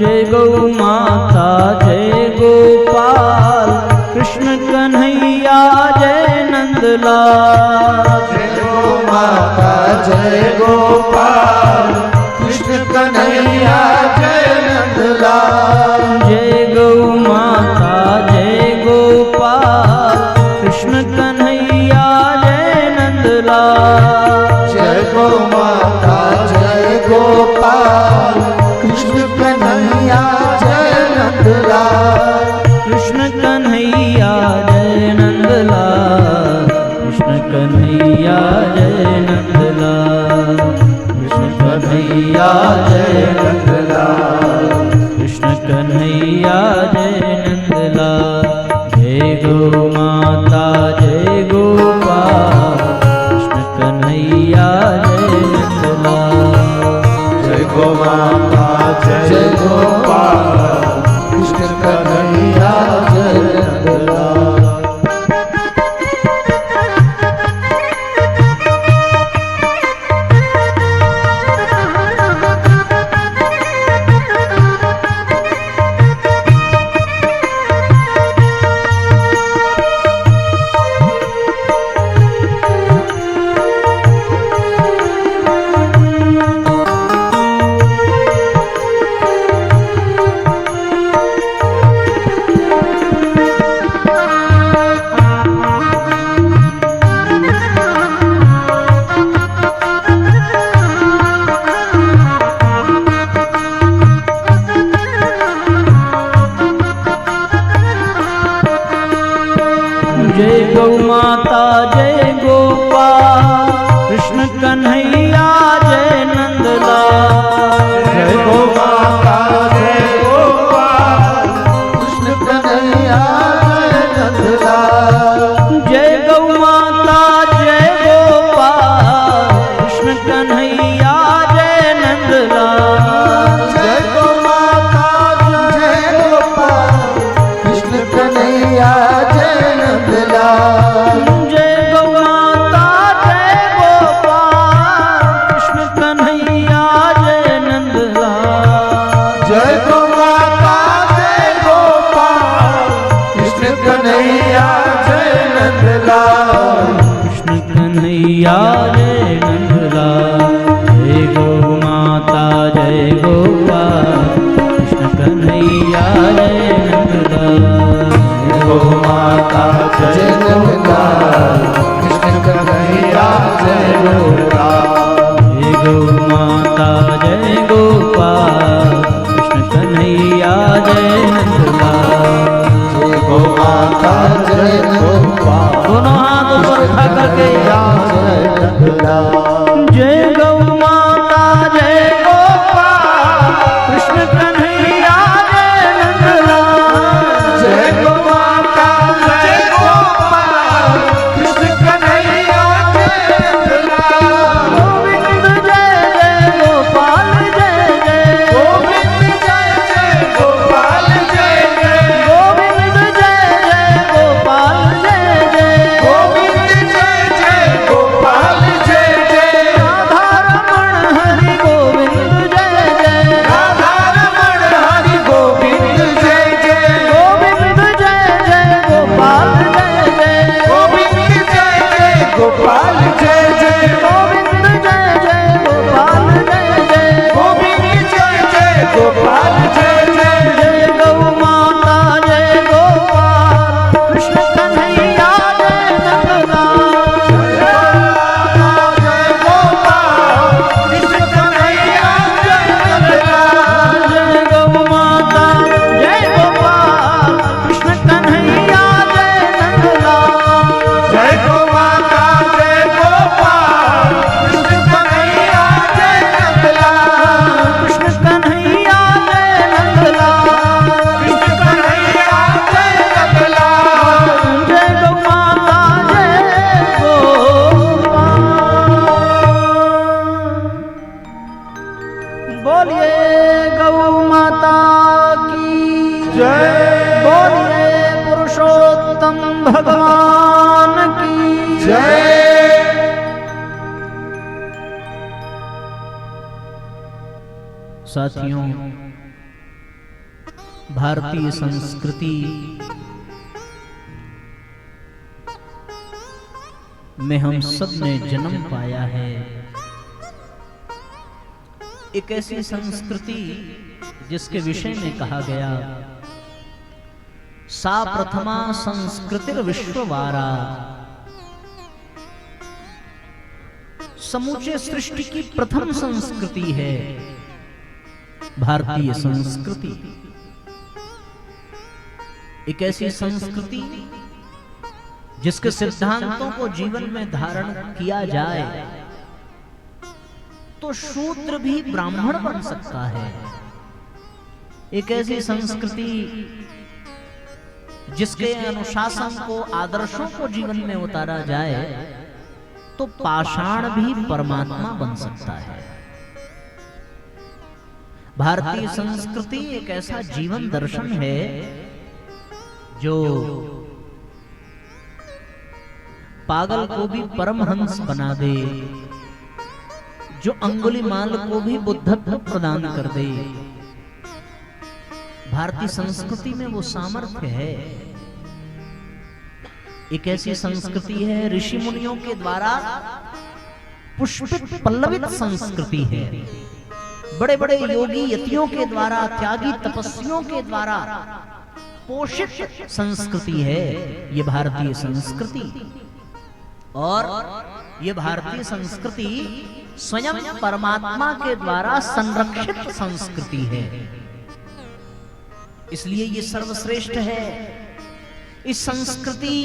जय गौ माता जय गोपाल कृष्ण कन्हैया जय नंदलाल। जय गौ माता जय गोपाल कृष्ण कन्हैया जय नंदलाल। जय गौ माता जय गोपाल कृष्ण कन्हैया जय नंदलाल। जय गौ माता जय गोपाल कृष्ण कन्हैया जय नंदलाल। कृष्ण कन्हैया जय नंदलाल। कृष्ण कन्हैया जय नंदलाल। कृष्ण कन्हैया जय नंदलाल। कृष्ण कन्हैया जय नंदलाल। जय गौ माता जय गोपाल कृष्ण कन्हैया जय नंदलाल। जय गौ माता जय गोपाल कृष्ण कन्हैया जय नंदलाल। जय गोपाल कृष्ण कन्हैया जय नंदलाल। जय गो माता जय गोपाल दोनों हाथ ऊपर उठा करके जय नंदलाल। जय गौ माता जय गोपाल कृष्ण कन्हैया जय नंदलाल। जय गो माता जय गोपाल कृष्ण कन्हैया जय नंदलाल। गोविंद जय जय गोपाल जय जय। गोविंद जय जय गोपाल जय जय। गोविंद जय जय गोपाल जय जय। गोविंद जय जय गोपाल जय जय। राधा रमण हरि गोविंद जय जय। राधा रमण हरि गोविंद जय जय। गोविंद जय जय गोपाल जय जय। गोविंद जय जय गोपाल जय जय। गोविंद जय जय गोपाल जय जय। गोविंद जय जय गोपाल जय जय। जय गौ माता जय गोपाल कृष्ण कन्हैया जय नंदलाल। जय गोपाल कृष्ण कन्हैया जय नंदलाल। जय गौ माता जय गोपाल कृष्ण कन्हैया जय नंदलाल। जय गो माता जय गोपाल कृष्ण कन्हैया जय नंदलाल। कृष्ण कन्हैया जय नंदलाल। कृष्ण कन्हैया जय नंदलाल। जय गौ माता जय गोपाल। बोलिए गौ माता की जय। बोलिए पुरुषोत्तम भगवान की जय। साथियों, भारतीय संस्कृति में हम सब ने जन्म पाया है। एक ऐसी संस्कृति जिसके विषय में कहा गया, सा प्रथमा संस्कृतिर विश्ववारा। समूचे सृष्टि की प्रथम संस्कृति है भारतीय संस्कृति। एक ऐसी संस्कृति जिसके सिद्धांतों को जीवन में धारण किया जाए तो शूद्र भी ब्राह्मण बन सकता है। एक ऐसी संस्कृति जिसके अनुशासन को, आदर्शों को जीवन में उतारा जाए तो पाषाण भी परमात्मा बन सकता है। भारतीय संस्कृति एक ऐसा जीवन दर्शन है जो पागल को भी परमहंस बना दे, जो अंगुलीमाल को भी बुद्धत्व प्रदान कर दे। भारतीय संस्कृति में वो सामर्थ्य है। एक ऐसी संस्कृति है, ऋषि मुनियों के द्वारा पुष्पित पल्लवित संस्कृति है। बड़े बड़े योगी यतियों के द्वारा, त्यागी तपस्वियों के द्वारा पोषित संस्कृति है ये भारतीय संस्कृति। और ये भारतीय संस्कृति स्वयं परमात्मा के द्वारा संरक्षित संस्कृति है, इसलिए ये सर्वश्रेष्ठ है। इस संस्कृति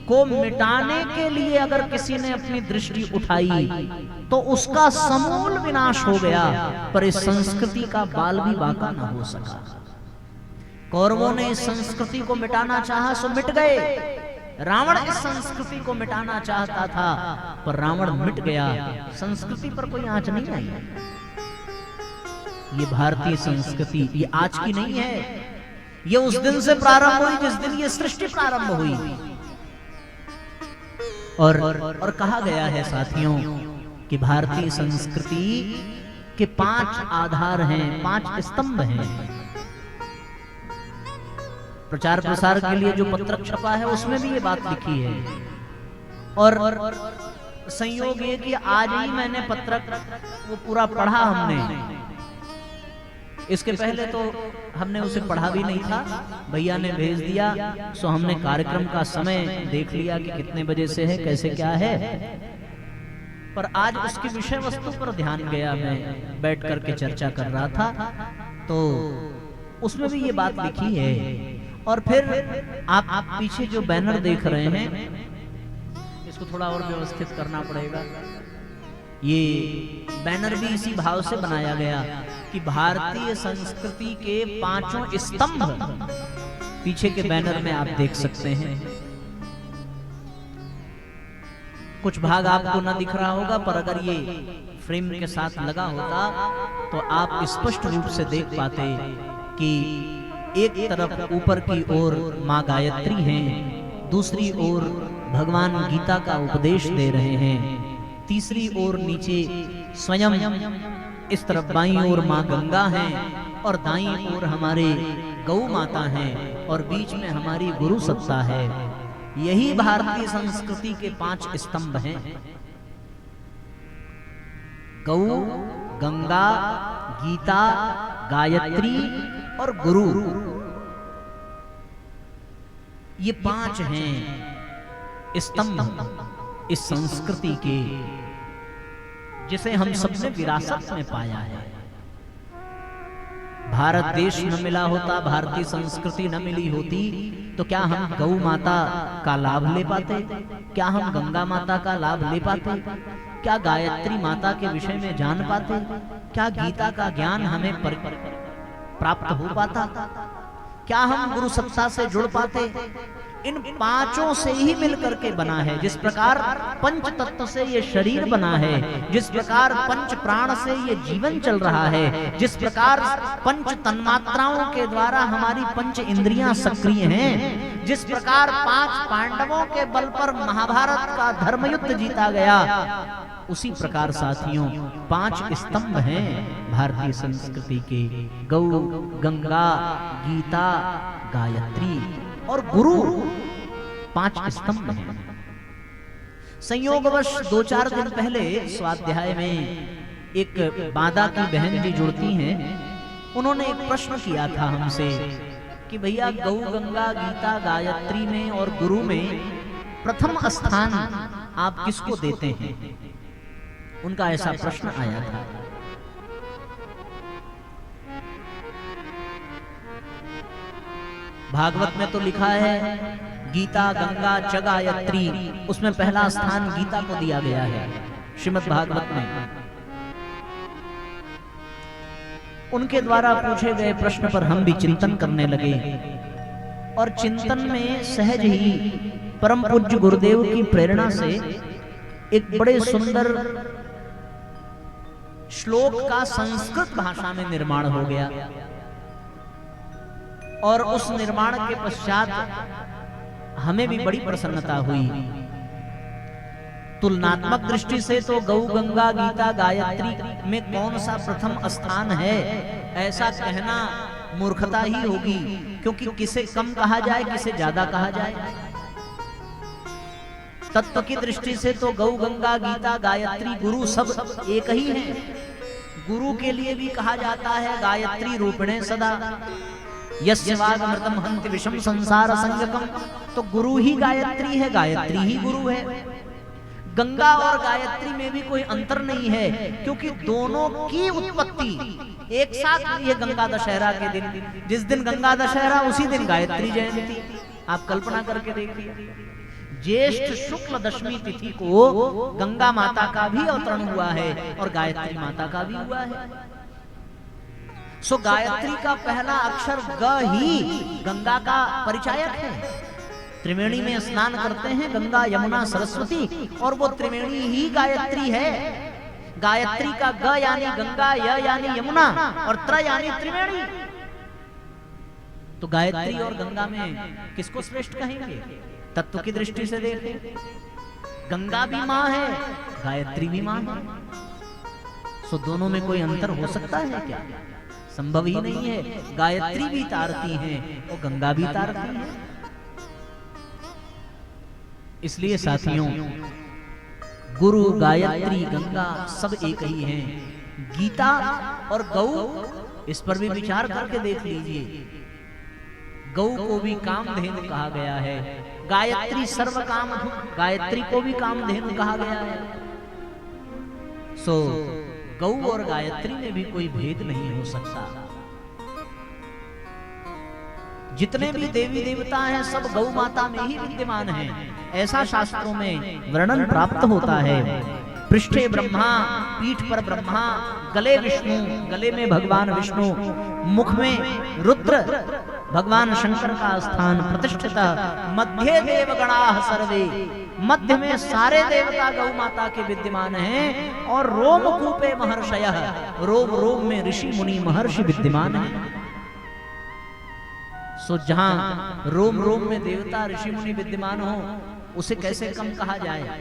को मिटाने के लिए अगर किसी ने अपनी दृष्टि उठाई तो उसका समूल विनाश हो गया, पर इस संस्कृति का बाल भी बाका न हो सका। कौरवों ने इस संस्कृति को मिटाना चाहा सो मिट गए। रावण इस संस्कृति को मिटाना चाहता था पर रावण मिट गया। संस्कृति पर कोई आंच नहीं आई। ये भारतीय संस्कृति ये आज की नहीं है, ये उस दिन से प्रारंभ हुई जिस दिन ये सृष्टि प्रारंभ हुई। और कहा गया है साथियों कि भारतीय संस्कृति के 5 आधार हैं, 5 स्तंभ हैं। प्रचार प्रसार के लिए जो पत्रक छपा है उसमें भी ये बात लिखी है। और संयोग ये कि आज ही मैंने पत्रक वो पूरा पढ़ा हमने। इसके पहले तो हमने उसे पढ़ा भी नहीं था, भैया ने भेज दिया, सो हमने कार्यक्रम का समय देख लिया कि कितने बजे से है, कैसे क्या है। पर आज उसकी विषय वस्तु पर ध्यान गया, मैं बैठ करके चर्चा कर रहा था तो उसमें भी ये बात लिखी है। और फिर आप पीछे जो बैनर देख रहे हैं, इसको थोड़ा और व्यवस्थित करना पड़ेगा। ये बैनर भी इसी भाव से बनाया गया कि भारतीय संस्कृति के 5 स्तंभ पीछे के बैनर में आप देख सकते हैं। कुछ भाग आपको ना दिख रहा होगा, पर अगर ये फ्रेम के साथ लगा होता तो आप स्पष्ट रूप से देख पाते कि एक तरफ ऊपर की ओर माँ गायत्री हैं, दूसरी ओर भगवान गीता का उपदेश दे रहे हैं, तीसरी ओर नीचे स्वयं इस तरफ बाईं ओर माँ गंगा हैं और दाईं ओर हमारे गौ माता हैं और बीच में हमारी गुरु सत्ता है। यही भारतीय संस्कृति के 5 स्तंभ हैं। गौ, गंगा, गीता, गायत्री और गुरु, ये 5 हैं स्तंभ इस संस्कृति के, जिसे हम सबने विरासत में पाया है। भारत देश न मिला होता, भारतीय संस्कृति न मिली होती तो क्या हम गौ माता का लाभ ले पाते? क्या हम गंगा माता का लाभ ले पाते? क्या गायत्री माता के विषय में जान पाते? क्या गीता का ज्ञान हमें प्राप्त हो पाता? क्या हम गुरु सत्ता से जुड़ पाते? इन 5 से ही मिलकर के बना है। जिस प्रकार पंच तत्व से ये शरीर बना है, जिस प्रकार पंच प्राण से ये जीवन चल रहा है, जिस प्रकार पंच तन्मात्राओं के द्वारा हमारी पंच इंद्रियां सक्रिय हैं, जिस प्रकार 5 पांडवों के बल पर महाभारत का धर्मयुद्ध जीता गया, उसी प्रकार साथियों 5 स्तंभ हैं भारतीय संस्कृति के। गौ, गंगा, गीता, गायत्री और गुरु 5 स्तंभ हैं। संयोगवश 2-4 दिन पहले स्वाध्याय में एक बादा की बहन जी जुड़ती हैं, उन्होंने एक प्रश्न किया था हमसे कि भैया गौ, गंगा, गीता, गायत्री में और गुरु में प्रथम स्थान आप किसको देते हैं? उनका ऐसा प्रश्न आया था। भागवत में तो लिखा है गीता, गंगा, च गायत्री, उसमें पहला स्थान गीता को दिया गया है श्रीमद् भागवत में। उनके द्वारा पूछे गए प्रश्न पर हम भी चिंतन करने लगे और चिंतन में सहज ही परम पूज्य गुरुदेव की प्रेरणा से एक बड़े सुंदर श्लोक का संस्कृत भाषा में निर्माण हो गया और उस निर्माण के पश्चात हमें भी बड़ी प्रसन्नता हुई। तुलनात्मक दृष्टि से तो गौ, गंगा, गीता, गायत्री में कौन सा प्रथम स्थान है, ऐसा कहना मूर्खता ही होगी, क्योंकि किसे कम कहा जाए, किसे ज्यादा कहा जाए। तत्व की दृष्टि से तो गौ, गंगा, गीता, गायत्री, गुरु सब एक ही हैं। गुरु के लिए भी कहा जाता है गायत्री रूपिणे सदा यस्य वागमृतम हन्ति विषम संसार संगकम, तो गुरु ही गायत्री है, गायत्री ही गुरु है। गंगा और गायत्री में भी कोई अंतर नहीं है, क्योंकि दोनों की उत्पत्ति एक साथ हुई है गंगा दशहरा के दिन। जिस दिन गंगा दशहरा उसी दिन गायत्री जयंती। आप कल्पना करके देखिए, ज्येष्ठ शुक्ल दशमी तिथि को गंगा माता का भी अवतरण हुआ है और गायत्री माता का भी हुआ है। सो गायत्री का पहला अक्षर ग ही गंगा का परिचायक है। त्रिवेणी में स्नान करते हैं गंगा, यमुना, सरस्वती, और वो त्रिवेणी ही गायत्री है। गायत्री का ग यानी गंगा, य यानी यमुना और त्र यानी त्रिवेणी। तो गायत्री और गंगा में किसको श्रेष्ठ कहेंगे? तत्व की दृष्टि से देखें, गंगा भी मां है, गायत्री भी मां है। सो दोनों में कोई अंतर हो सकता है क्या? संभव ही नहीं है। गायत्री भी तारती हैं और गंगा भी तारती है। इसलिए साथियों, गुरु, गायत्री, गंगा सब एक ही हैं। गीता और गौ, इस पर भी विचार करके देख लीजिए। गौ को भी कामधेनु कहा गया है, गायत्री सर्व काम, गायत्री को भी कामधेनु कहा गया है। सो गौ और गायत्री में भी कोई भेद नहीं हो सकता। जितने भी देवी देवता हैं सब गौ माता में ही विद्यमान हैं, ऐसा शास्त्रों में वर्णन प्राप्त होता है। पृष्ठे ब्रह्मा, पीठ पर ब्रह्मा, गले विष्णु, गले में भगवान विष्णु, मुख में रुद्र भगवान शंकर का स्थान प्रतिष्ठित, मध्य देवगणाः सर्वे, मध्य में सारे देवता गौ माता के विद्यमान हैं, और रोमकूपे महर्षयः, रोम रोम में ऋषि मुनि महर्षि विद्यमान हैं। सो जहां रोम रोम में देवता ऋषि मुनि विद्यमान हो, उसे कैसे कम कहा जाए।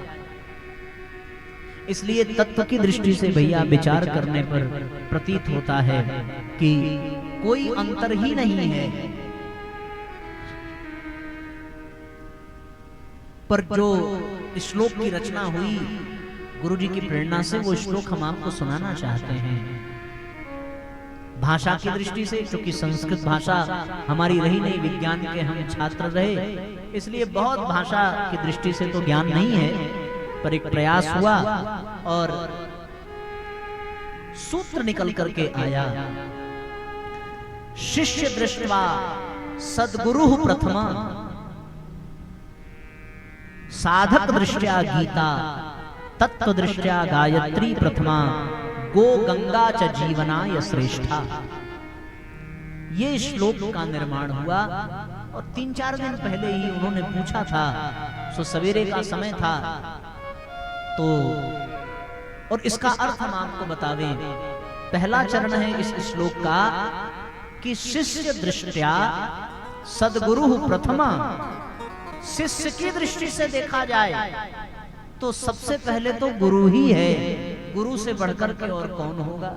इसलिए तत्व की दृष्टि से भैया विचार करने पर प्रतीत होता है कि कोई अंतर ही नहीं है। पर जो श्लोक की रचना हुई गुरु जी की प्रेरणा से, वो श्लोक हम आपको सुनाना चाहते हैं। भाषा की दृष्टि से, क्योंकि संस्कृत भाषा हमारी रही नहीं, विज्ञान के हम छात्र रहे, इसलिए बहुत भाषा की दृष्टि से तो ज्ञान नहीं है, पर एक प्रयास हुआ और सूत्र निकल करके आया। शिष्य दृष्ट्वा सद्गुरु प्रथमा, साधक दृष्ट्या गीता, तत्व दृष्ट्या गायत्री प्रथमा, गो गंगा च जीवनाय श्रेष्ठा। ये श्लोक का निर्माण हुआ और 3-4 दिन पहले ही उन्होंने पूछा था। सो सवेरे का समय था, तो और इसका अर्थ हम आपको बतावें। पहला चरण है इस श्लोक का कि शिष्य दृष्टया सद्गुरु प्रथमा। शिष्य की दृष्टि से देखा जाए तो सबसे पहले तो गुरु ही है, गुरु से बढ़कर के और कौन होगा,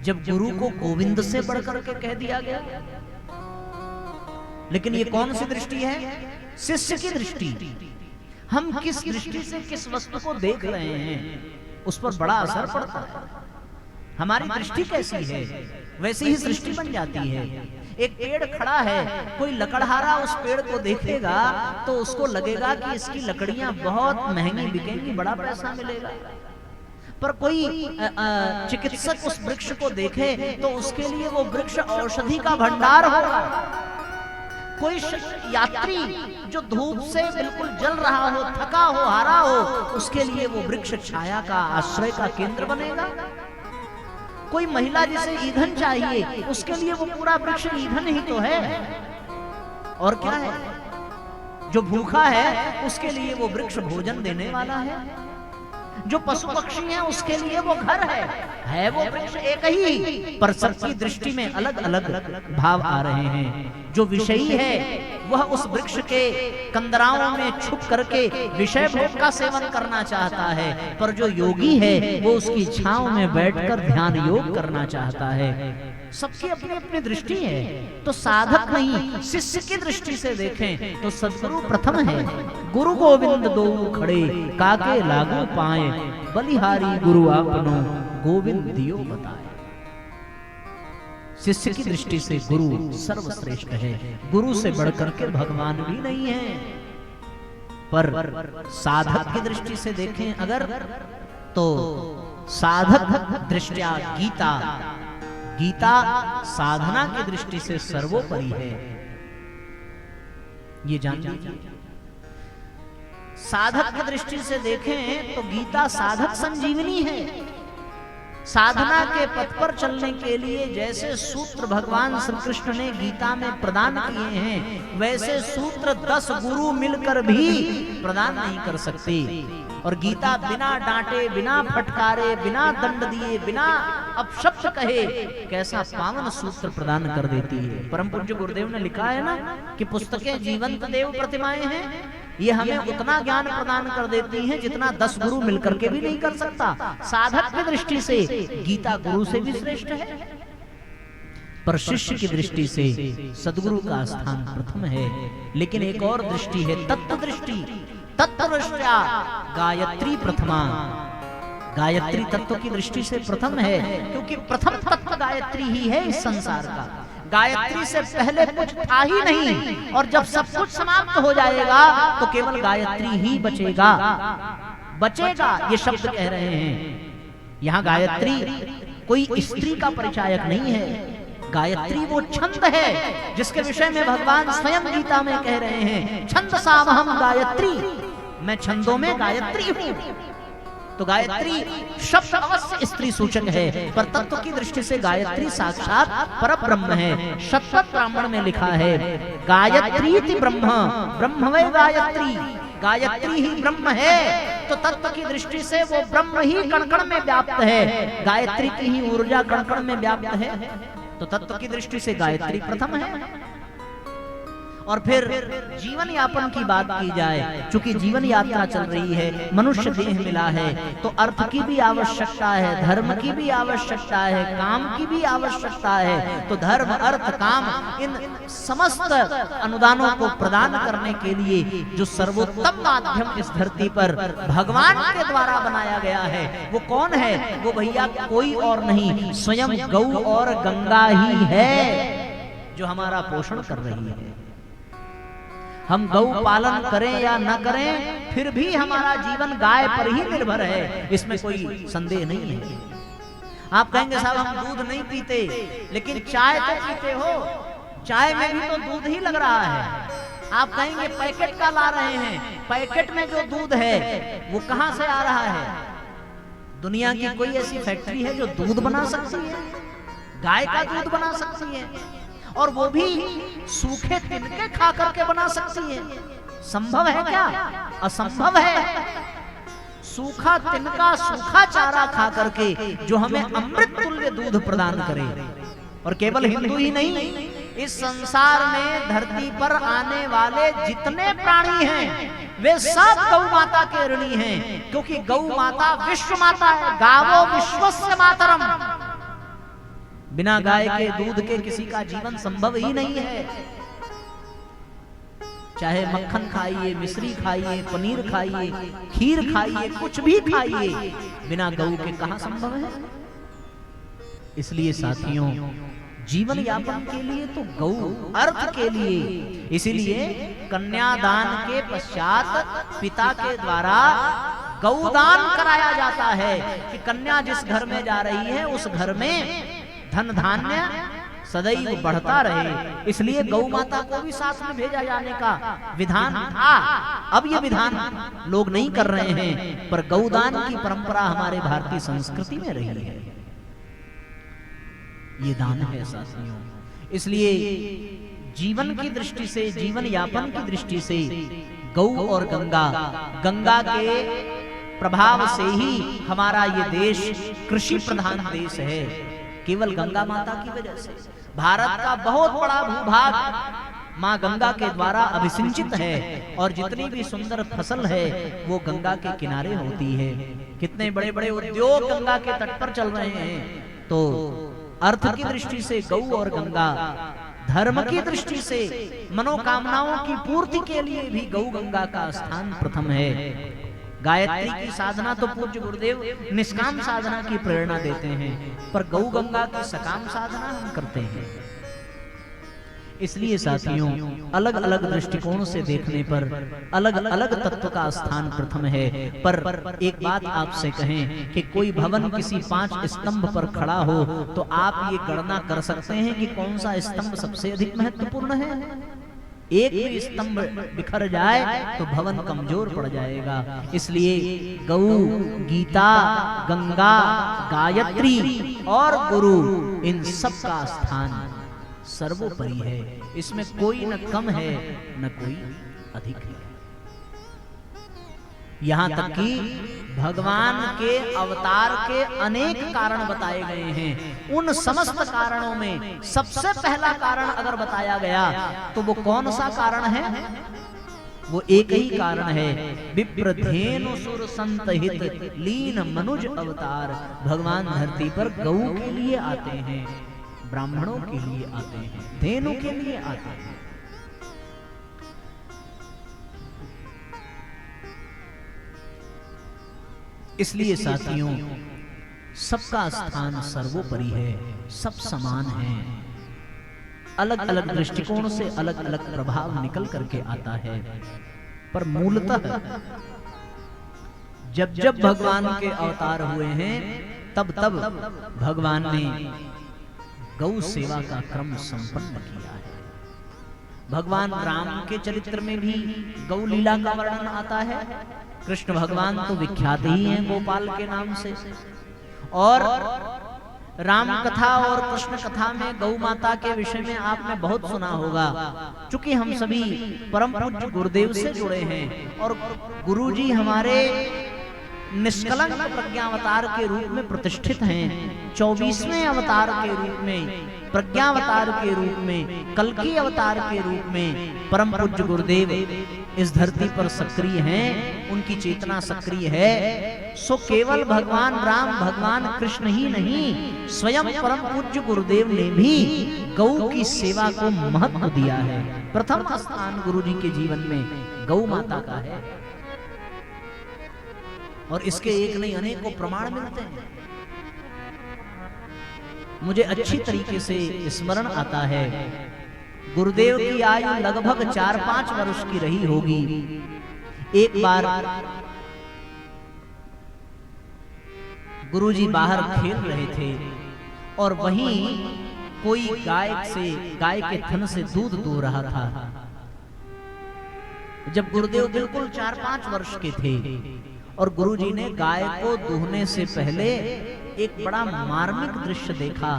जब गुरु को गोविंद से बढ़कर के कह दिया गया। लेकिन ये कौन सी दृष्टि है? शिष्य की दृष्टि। हम किस दृष्टि से किस वस्तु को देख रहे हैं उस पर बड़ा असर पड़ता है। हमारी दृष्टि कैसी है वैसी ही सृष्टि बन जाती है। एक पेड़ खड़ा है, कोई लकड़हारा उस पेड़ को देखेगा तो उसको लगेगा कि इसकी लकड़ियां बहुत महंगी बिकेंगी, बड़ा पैसा मिलेगा। पर कोई चिकित्सक उस वृक्ष को देखे तो उसके लिए वो वृक्ष औषधि का भंडार होगा। कोई यात्री जो धूप से बिल्कुल जल रहा हो, थका हो, हारा हो, उसके लिए वो वृक्ष छाया का, आश्रय का केंद्र बनेगा। कोई महिला जिसे ईंधन चाहिए, उसके लिए वो पूरा वृक्ष ईंधन ही तो है। और क्या है? जो भूखा है उसके लिए वो वृक्ष भोजन देने वाला है। जो पशु पक्षी हैं उसके लिए वो घर है वो वृक्ष एक ही, पर सबकी दृष्टि में अलग अलग भाव आ रहे हैं। जो विषयी है वह उस वृक्ष के कंदराओं में छुप करके विषय भोग का सेवन करना चाहता है, पर जो योगी है वो उसकी छांव में बैठकर ध्यान योग करना चाहता है। सबकी अपनी अपनी दृष्टि है। तो साधक नहीं, शिष्य की दृष्टि से देखें तो सद्गुरु प्रथम है। गुरु गोविंद दो खड़े, काके लागू पाए, बलिहारी गुरु आपनो, गोविंद दियो बताए। शिष्य की दृष्टि से गुरु सर्वश्रेष्ठ है। गुरु से बढ़कर के भगवान भी नहीं है। पर साधक की दृष्टि से देखें अगर, तो साधक दृष्टिया गीता, गीता साधना की दृष्टि से सर्वोपरि है। ये जान लीजिए। साधक की दृष्टि से देखें तो गीता साधक संजीवनी है। साधना के पथ पर चलने के लिए जैसे सूत्र भगवान श्री कृष्ण ने गीता में प्रदान किए हैं, वैसे सूत्र 10 गुरु मिलकर भी प्रदान नहीं कर सकते। और गीता बिना डांटे, बिना फटकारे, बिना दंड दिए, बिना अपशब्द कहे कैसा पावन सूत्र प्रदान कर देती है। परम पूज्य गुरुदेव ने लिखा है ना कि पुस्तकें जीवंत देव प्रतिमाएं हैं। ये हमें उतना ज्ञान प्रदान कर देती हैं जितना 10 गुरु मिलकर के भी नहीं कर सकता। साधक की दृष्टि से गीता गुरु से भी श्रेष्ठ है, पर शिष्य की दृष्टि से सद्गुरु का स्थान प्रथम है। लेकिन एक और दृष्टि है, तत्व दृष्टि। तत्व दृष्टिया गायत्री प्रथमा। गायत्री तत्व की दृष्टि से प्रथम है, क्योंकि प्रथम तत्व गायत्री ही है इस संसार का। गायत्री से पहले कुछ था ही नहीं, और जब सब कुछ समाप्त हो जाएगा तो केवल गायत्री ही बचेगा। बचेगा ये शब्द कह रहे हैं। यहाँ गायत्री कोई स्त्री का परिचायक नहीं है। गायत्री वो छंद है जिसके विषय में भगवान स्वयं गीता में कह रहे हैं, छंद सामहम गायत्री, मैं छंदों में गायत्री हूं। तो गायत्री शब्द अवश्य स्त्री सूचक है, पर तत्व की दृष्टि से गायत्री साक्षात परब्रह्म है। शतपथ ब्राह्मण में लिखा है, गायत्री ब्रह्म, ब्रह्म वै गायत्री, गायत्री ही ब्रह्म है। तो तत्व की दृष्टि से वो ब्रह्म ही कण कण में व्याप्त है, गायत्री की ही ऊर्जा कण कण में व्याप्त है। तो तत्व की दृष्टि से गायत्री प्रथम है। और फिर जीवन यापन की बात की जाए, चूंकि जीवन यात्रा चल रही है, मनुष्य देह मिला है, तो अर्थ की भी आवश्यकता है, धर्म की भी आवश्यकता है, काम की भी आवश्यकता है। तो धर्म, अर्थ, काम, इन समस्त अनुदानों को प्रदान करने के लिए जो सर्वोत्तम माध्यम इस धरती पर भगवान के द्वारा बनाया गया है, वो कौन है? वो भैया कोई और नहीं, स्वयं गौ और गंगा ही है जो हमारा पोषण कर रही है। हम गौ पालन करें या न करें, फिर भी हमारा जीवन गाय पर ही निर्भर है, इसमें कोई संदेह नहीं है। आप कहेंगे साहब हम दूध नहीं पीते, लेकिन चाय तो पीते हो, चाय में भी तो दूध ही लग रहा है। आप कहेंगे पैकेट का ला रहे हैं, पैकेट में जो दूध है वो कहां से आ रहा है? दुनिया की कोई ऐसी फैक्ट्री है जो दूध बना सकती है, गाय का दूध बना सकती है, और वो भी सूखे तिनके खा करके बना सकती है? संभव है क्या? असंभव है। सूखा तिनका, सूखा चारा खा करके जो हमें अमृत तुल्य दूध प्रदान करे। और केवल हिंदू ही नहीं, इस संसार में धरती पर आने वाले जितने प्राणी हैं वे सब गौ माता के ऋणी हैं, क्योंकि गौ माता विश्व माता है। गावो विश्वस्य मातरम, बिना गाय के दूध के किसी का जीवन संभव ही नहीं है। चाहे मक्खन खाइए, मिश्री खाइए, पनीर खाइए, खीर खाइए, कुछ भी खाइए, बिना गौ के कहां संभव है। इसलिए साथियों, जीवन यापन के लिए तो गौ, अर्थ के लिए, इसीलिए कन्यादान के पश्चात पिता के द्वारा गौदान कराया जाता है कि कन्या जिस घर में जा रही है उस घर में धन धान्य सदैव बढ़ता रहे। इसलिए गौ माता को भी साथ में भेजा जाने का विधान था। अब ये विधान लोग नहीं कर रहे हैं, पर गौदान की परंपरा हमारे भारतीय संस्कृति में रही है। ये दान है साथियों। इसलिए जीवन की दृष्टि से, जीवन यापन की दृष्टि से गौ और गंगा, गंगा के प्रभाव से ही हमारा ये देश कृषि प्रधान देश है। केवल गंगा माता की वजह से भारत का बहुत बड़ा भूभाग माँ गंगा के द्वारा अभिसिंचित है, और जितनी भी सुंदर फसल है वो गंगा के किनारे होती है। कितने बड़े बड़े उद्योग गंगा के तट पर चल रहे हैं। तो अर्थ की दृष्टि से गौ और गंगा, धर्म की दृष्टि से मनोकामनाओं की पूर्ति के लिए भी गौ गंगा का स्थान प्रथम है। गायत्री की साधना तो पूज्य गुरुदेव निष्काम साधना की प्रेरणा देते हैं, पर गौ गंगा की सकाम साधना हम करते हैं। इसलिए साथियों, अलग अलग दृष्टिकोण से देखने पर अलग अलग तत्व का स्थान प्रथम है। पर एक बात आपसे कहें कि कोई भवन किसी 5 स्तंभ पर खड़ा हो तो आप ये गणना कर सकते हैं कि कौन सा स्तंभ सबसे अधिक महत्वपूर्ण है। एक भी स्तंभ बिखर जाए तो भवन कमजोर पड़ जाएगा। इसलिए गौ, गीता, गंगा, गायत्री और गुरु, इन सब का स्थान सर्वोपरि है। इसमें कोई न कम है न कोई अधिक है। यहाँ तक कि भगवान के अवतार के अनेक कारण बताए गए हैं। उन समस्त कारणों में सबसे पहला कारण अगर बताया गया तो वो कौन सा कारण है? वो एक ही कारण है, विप्रधेनु सुर संत हित लीन मनुज अवतार। भगवान धरती पर गौ के लिए आते हैं, ब्राह्मणों के लिए आते हैं, धेनु के लिए आते हैं। इसलिए साथियों, सबका स्थान सर्वोपरि है, सब समान हैं। अलग अलग दृष्टिकोण से अलग अलग प्रभाव निकल करके आता है, पर मूलतः जब जब भगवान के अवतार हुए हैं तब भगवान ने गौ सेवा का क्रम संपन्न किया है। भगवान राम के चरित्र में भी गौ लीला का वर्णन आता है। कृष्ण भगवान तो विख्यात ही हैं गोपाल के नाम से, और राम कथा और कृष्ण कथा में गौ माता के विषय में आपने बहुत सुना होगा। चूंकि हम सभी परम पूज्य गुरुदेव से जुड़े हैं और गुरुजी हमारे निष्कलंक प्रज्ञावतार के रूप में प्रतिष्ठित हैं, 24वें अवतार के रूप में, प्रज्ञावतार के रूप में, कल्कि अवतार के रूप में परम पूज्य गुरुदेव इस धरती पर सक्रिय हैं, उनकी चेतना सक्रिय है। सो केवल भगवान राम भगवान कृष्ण ही नहीं, स्वयं परम पूज्य गुरुदेव ने भी गौ की सेवा को महत्व दिया है। प्रथम स्थान गुरुजी के जीवन में गौ माता का है, और इसके एक नहीं अनेकों प्रमाण मिलते हैं। मुझे अच्छी तरीके से स्मरण आता है, गुरुदेव की आयु लगभग 4-5 वर्ष की रही होगी। एक बार गुरुजी बाहर खेल रहे थे और वहीं कोई गाय के थन से दूध दूह रहा था। जब गुरुदेव बिल्कुल 4-5 वर्ष के थे और गुरुजी ने गाय को दूहने से पहले एक बड़ा मार्मिक दृश्य देखा।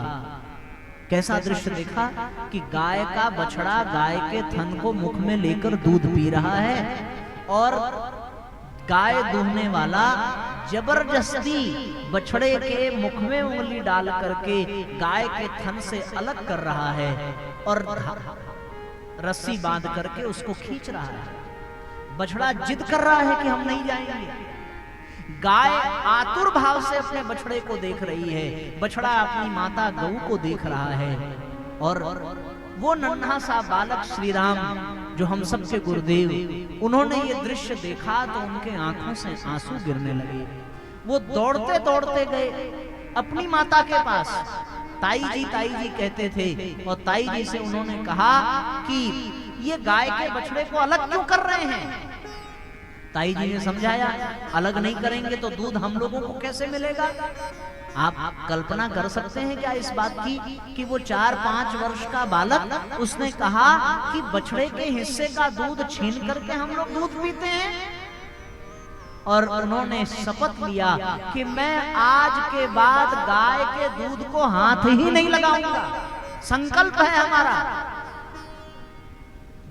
कैसा दृश्य देखा कि गाय का बछड़ा गाय के थन को मुख में लेकर दूध पी रहा है और गाय दूहने वाला जबरदस्ती बछड़े के मुख में उंगली डाल करके गाय के थन से अलग कर रहा है और रस्सी बांध करके उसको खींच रहा है। बछड़ा जिद कर रहा है कि हम नहीं जाएंगे। गाय आतुर भाव से अपने बछड़े को देख रही है, बछड़ा अपनी माता गौ को देख रहा है, और वो नन्हा सा बालक श्री राम जो हम सबके गुरुदेव, उन्होंने ये दृश्य देखा तो उनके आंखों से आंसू गिरने लगे। वो दौड़ते दौड़ते गए अपनी माता के पास। ताई जी कहते थे, और ताई जी से उन्होंने कहा कि ये गाय के बछड़े को अलग क्यों कर रहे हैं। ताई जी ने समझाया, अलग नहीं करेंगे तो दूध हम लोगों को कैसे मिलेगा। आप कल्पना कर सकते हैं क्या इस बात की कि वो 4-5 वर्ष का बालक, उसने कहा कि बछड़े के हिस्से का दूध छीन करके हम लोग दूध पीते हैं। और उन्होंने शपथ लिया कि मैं आज के बाद गाय के दूध को हाथ ही नहीं लगाऊंगा, संकल्प है हमारा।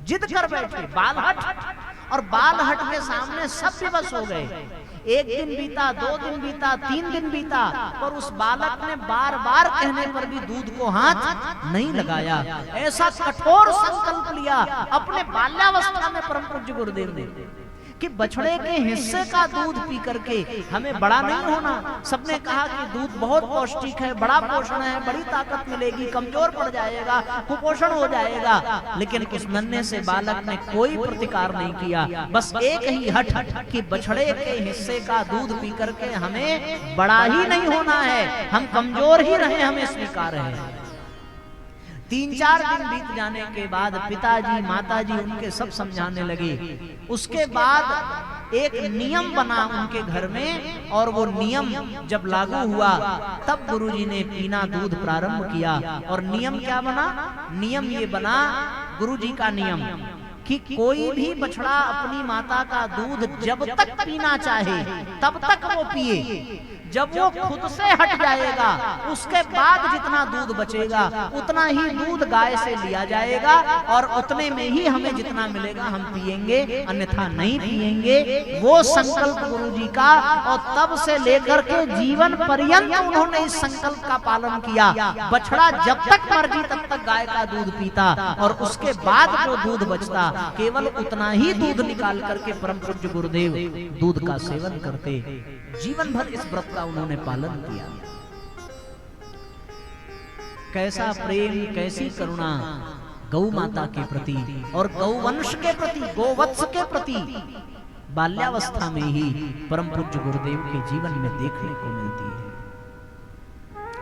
जिद कर बैठे बालहट, और बालहट के सामने सब विवश हो गए। 1 दिन बीता, 2 दिन बीता, 3 दिन बीता, पर उस बालक ने बार बार कहने पर भी दूध को हाथ नहीं लगाया। ऐसा कठोर संकल्प लिया अपने बाल्यावस्था में परम पूज्य गुरुदेव ने कि बछड़े के हिस्से का दूध पी करके हमें बड़ा नहीं होना। सबने कहा कि दूध बहुत पौष्टिक है, बड़ा पोषण है, बड़ी ताकत मिलेगी, कमजोर पड़ जाएगा, कुपोषण हो जाएगा। लेकिन उस नन्हे से बालक ने कोई प्रतिकार नहीं किया, बस एक ही हठ कि बछड़े के हिस्से का दूध पी करके हमें बड़ा ही नहीं होना है, हम कमजोर ही रहे, हमें स्वीकार है। 3-4 दिन बीत जाने के बाद पिताजी माताजी उनके सब समझाने लगे। उसके बाद एक नियम बना उनके घर में, और वो नियम जब लागू हुआ तब गुरुजी ने पीना दूध प्रारंभ किया। और नियम क्या बना? नियम ये बना गुरुजी का नियम कि कोई भी बछड़ा अपनी माता का दूध जब तक पीना चाहे तब तक वो पिए। जब वो खुद से हट जाएगा उसके बाद जितना दूध बचेगा उतना ही दूध गाय से लिया जाएगा, और उतने में ही हमें जितना मिलेगा हम पिएंगे, अन्यथा नहीं पिएंगे। वो संकल्प गुरुजी का, और तब से लेकर के जीवन पर्यंत उन्होंने इस संकल्प का पालन किया। बछड़ा जब तक मर्जी तब तक गाय का दूध पीता, और उसके बाद जो दूध बचता केवल उतना ही दूध निकाल करके परम पूज्य गुरुदेव दूध का सेवन करते। जीवन भर इस व्रत का उन्होंने पालन किया। कैसा प्रेम, कैसी करुणा गौ माता के प्रति और गौवंश के प्रति, गोवत्स के प्रति बाल्यावस्था में ही परम पूज्य गुरुदेव के जीवन में देखने को मिलती है।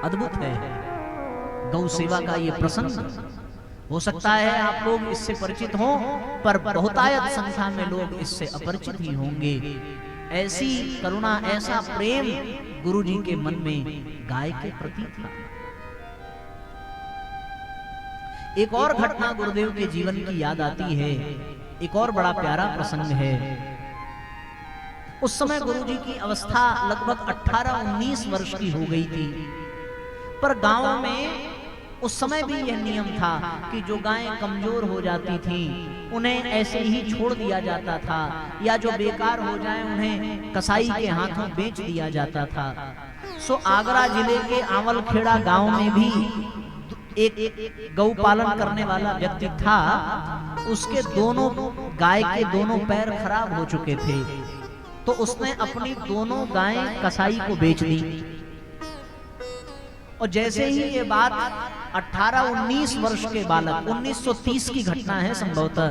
अद्भुत है गौ सेवा का ये प्रसंग। हो सकता है आप लोग इससे परिचित हों, पर बहुतायत संख्या में लोग इससे अपरिचित ही होंगे। ऐसी करुणा, ऐसा प्रेम गुरुजी के मन में गाय के प्रति था। एक और घटना गुरुदेव के जीवन की याद आती है, एक और बड़ा प्यारा प्रसंग है। उस समय गुरुजी की अवस्था लगभग 18-19 वर्ष की हो गई थी, पर गांव में उस समय भी यह नियम था कि जो गायें कमजोर हो जाती थीं उन्हें ऐसे ही छोड़ दिया जाता था, या जो बेकार हो जाए उन्हें कसाई के हाथों बेच दिया जाता था। सो आगरा जिले के आवलखेड़ा गांव में भी एक गौ पालन करने वाला व्यक्ति था। उसके दोनों गाय के दोनों पैर खराब हो चुके थे, तो उसने अपनी दोनों गायें कसाई को बेच दी। और जैसे ही ये बात 18-19 वर्ष के बालक, 1930 की घटना है संभवतः,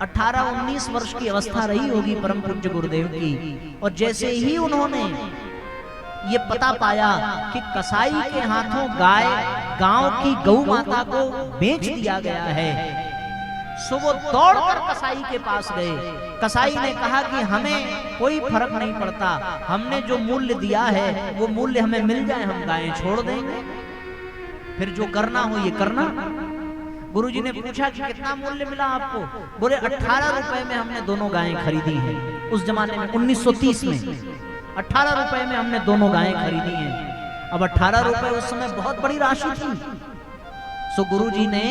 18-19 वर्ष की अवस्था रही होगी परम पूज्य गुरुदेव की। और जैसे ही उन्होंने ये पता पाया कि कसाई के हाथों गाय गांव की गौ माता को बेच दिया गया है, सो वो दौड़कर कसाई के पास गए। कसाई ने कहा कि हमें कोई फर्क नहीं पड़ता, हमने जो मूल्य दिया है वो मूल्य हमें मिल जाए, हम गायें छोड़ देंगे, फिर जो करना हो ये करना। गुरुजी ने पूछा कि कितना मूल्य मिला आपको? बोले 18 रुपए में हमने दोनों गायें खरीदी हैं। उस जमाने में 1930 में 18 रुपए में हमने दोनों गायें खरीदी हैं। अब 18 रुपए उस समय बहुत बड़ी राशि थी। सो गुरुजी ने,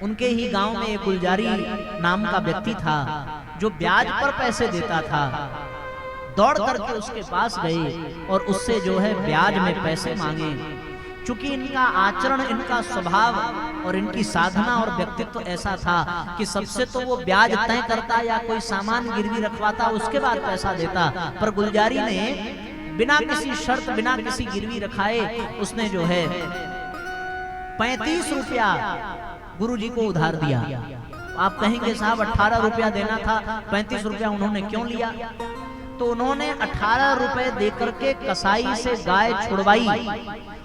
उनके ही गांव में एक गुलजारी नाम का व्यक्ति था जो ब्याज पर पैसे देता था, दौड़ करके उसके पास गए और उससे जो है ब्याज में पैसे मांगे। चूंकि इनका आचरण, इनका स्वभाव और इनकी साधना और व्यक्तित्व ऐसा था कि सबसे तो वो ब्याज तय करता या कोई सामान गिरवी रखवाता, उसके बाद पैसा देता। पर गुलजारी ने बिना किसी शर्त, बिना किसी गिरवी रखाए उसने जो है 35 रुपया गुरुजी को उधार दिया। आप कहेंगे साहब 18 रुपया देना था, 35 रुपया उन्होंने क्यों लिया? तो उन्होंने 18 रुपए देकर के कसाई से गाय छुड़वाई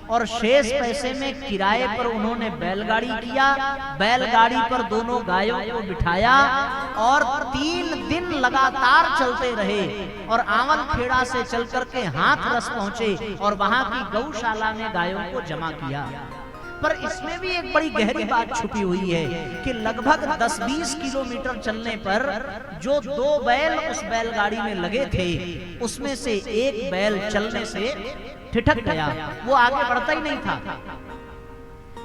और शेष पैसे में किराए पर उन्होंने बैलगाड़ी किया। बैलगाड़ी पर दोनों गायों को बिठाया और 3 दिन लगातार चलते रहे और आवलखेड़ा से चल करके हाथरस पहुंचे और वहां की गौशाला में गायों को जमा किया। पर इसमें भी एक बड़ी गहरी बात छुपी हुई है कि लगभग 10-20 किलोमीटर चलने पर जो 2 बैल उस बैलगाड़ी में लगे थे, उसमें से एक बैल चलने से ठिठक गया, वो आगे बढ़ता ही नहीं था।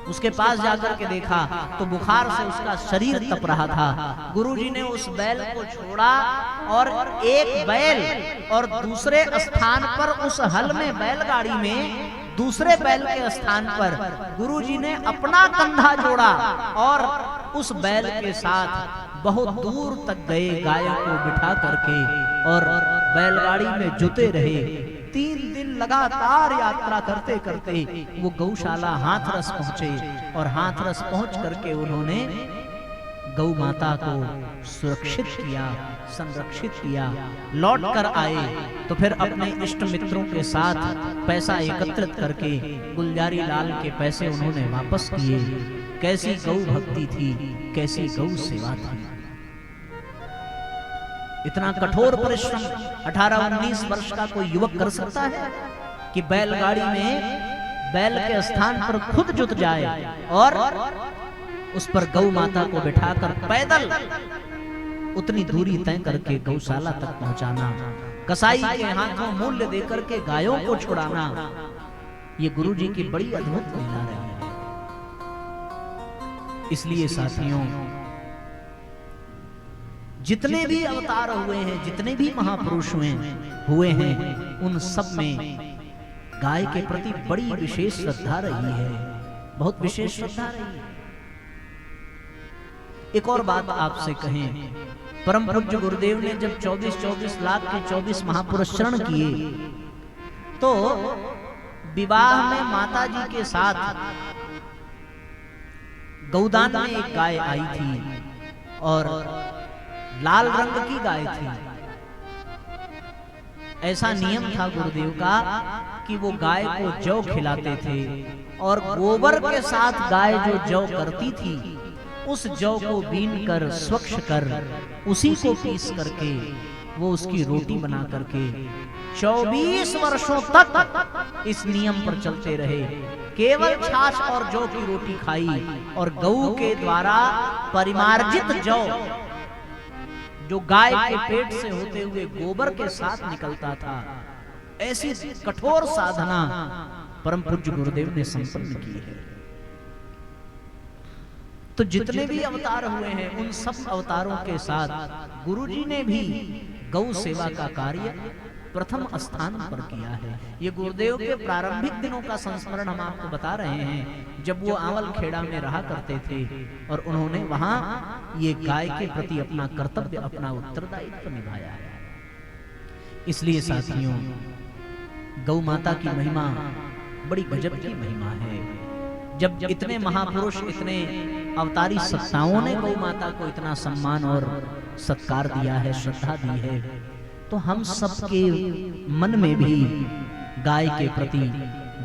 उसके पास जाकर के देखा तो बुखार से उसका शरीर तप रहा था। गुरुजी ने उस बैल को छोड़ा और एक बैल और दूसरे स्थान पर उस हल में, बैलगाड़ी में दूसरे बैल के स्थान पर गुरुजी ने अपना कंधा जोड़ा और उस बैल के साथ बहुत दूर तक गए, गायों को बिठा करके और बैलगाड़ी में जुटे रहे। 3 दिन लगातार यात्रा करते करते वो गौशाला हाथरस पहुंचे और हाथरस पहुंच करके उन्होंने गौ माता को सुरक्षित किया, संरक्षित किया। लौट कर आए तो फिर अपने इष्ट मित्रों के साथ पैसा एकत्रित करके गुलजारी लाल के पैसे उन्होंने वापस किए। कैसी गौ भक्ति थी, कैसी गौ सेवा थी। इतना कठोर परिश्रम 18-19 वर्ष का कोई युवक कर सकता है कि बैलगाड़ी में बैल के स्थान पर खुद जुट जाए और उस पर गौ माता को बिठाकर पैदल उतनी दूरी तय करके गौशाला तक पहुंचाना, कसाई के हाथों मूल्य देकर के गायों को छुड़ाना। ये गुरुजी की बड़ी अद्भुत लीला रही है। इसलिए साथियों, जितने भी अवतार हुए हैं, जितने भी महापुरुष हुए हैं, उन सब में गाय के प्रति बड़ी विशेष श्रद्धा रही है, बहुत विशेष श्रद्धा रही है। एक और बात आपसे कहें, परम पूज्य गुरुदेव ने जब 24-24 लाख के 24 महापुरुष शरण किए तो विवाह में माता जी के साथ गौदान में एक गाय आई थी और लाल रंग की गाय थी। ऐसा नियम था गुरुदेव का कि वो गाय को जौ खिलाते थे और गोबर के साथ गाय जो जौ करती थी उस जौ को बीन कर स्वच्छ कर उसी को पीस करके वो उसकी रोटी बना करके 24 वर्षों तक इस नियम पर चलते रहे। केवल छाछ और जौ की रोटी खाई और गऊ के द्वारा परिमार्जित जौ, जो गाय के पेट से होते हुए गोबर के साथ निकलता था, ऐसी कठोर साधना परम पूज्य गुरुदेव ने संपन्न की है। तो जितने भी अवतार हुए हैं उन सब अवतारों के साथ गुरुजी ने भी गौ सेवा का कार्य प्रथम स्थान पर किया है। ये गुरुदेव के प्रारंभिक दिनों का संस्मरण हम आपको बता रहे हैं, जब वो आंवल खेड़ा में रहा करते थे और उन्होंने वहां ये गाय के प्रति अपना कर्तव्य, अपना उत्तरदायित्व निभाया है। इसलिए साथियों, गौ माता की महिमा बड़ी गजब की महिमा है। जब इतने महापुरुष, इतने अवतारी सत्ताओं ने गौ माता को इतना सम्मान और सत्कार दिया है, श्रद्धा दी है, तो हम सबके मन में भी गाय के प्रति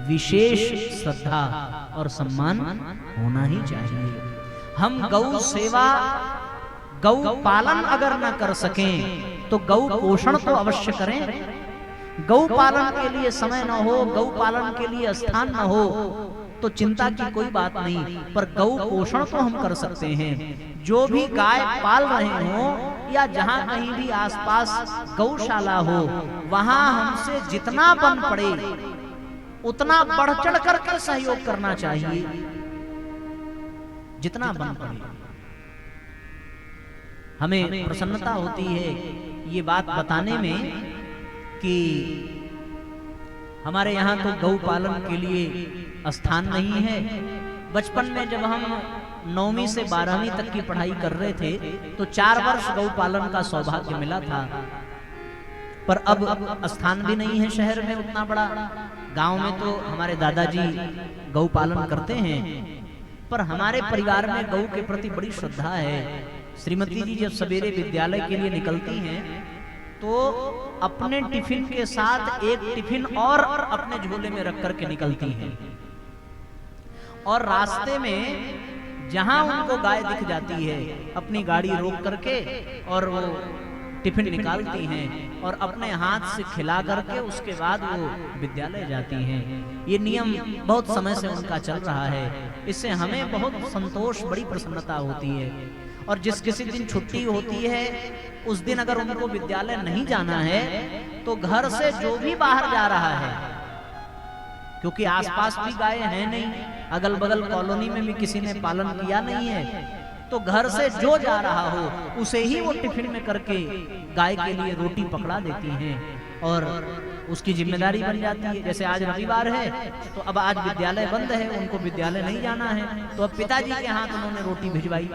विशेष श्रद्धा और सम्मान होना ही चाहिए। हम गौ सेवा, गौ पालन अगर न कर सकें तो गौ पोषण तो अवश्य करें। गौ पालन के लिए समय न हो, गौ पालन के लिए स्थान न हो तो चिंता की कोई बात नहीं, पर गौ पोषण तो हम कर सकते हैं। जो भी गाय पाल रहे हो या जहां कहीं भी आसपास गौशाला हो, वहां हमसे जितना बन पड़े उतना बढ़ चढ़ करके सहयोग करना चाहिए, जितना बन पड़े। हमें प्रसन्नता होती है ये बात बताने में कि हमारे यहाँ तो गौ पालन के लिए स्थान नहीं है। बचपन में जब हम 9वीं से 12वीं तक की पढ़ाई कर रहे थे तो 4 वर्ष गौ पालन का सौभाग्य मिला था, पर अब स्थान भी नहीं है शहर में उतना बड़ा। गांव में तो हमारे दादाजी गौ पालन करते हैं, पर हमारे परिवार में गौ के प्रति बड़ी श्रद्धा है। श्रीमती जी जब सवेरे विद्यालय के लिए निकलती हैं तो अपने टिफिन के साथ एक टिफिन और अपने झोले में रख करके निकलती हैं, और रास्ते में जहां उनको गाय दिख जाती है अपनी गाड़ी रोक करके और वो टिफिन निकालती हैं और अपने हाथ से खिला करके उसके बाद वो विद्यालय जाती हैं। ये नियम बहुत समय से उनका चल रहा है। इससे हमें बहुत संतोष, बड़ी प्रसन्नता होती है। और जिस किसी दिन छुट्टी होती है उस दिन अगर उनको विद्यालय नहीं जाना है तो घर से जो भी बाहर जा रहा है, क्योंकि आसपास भी गाय है नहीं, अगल बगल कॉलोनी में भी किसी ने पालन किया नहीं है, तो घर से जो जा रहा हो उसे ही वो टिफिन में करके गाय के लिए रोटी पकड़ा देती हैं और उसकी जिम्मेदारी बन जाती है। जैसे आज रविवार है तो अब आज विद्यालय बंद है, उनको विद्यालय नहीं जाना है, तो अब पिताजी के हाथ उन्होंने रोटी भिजवाई।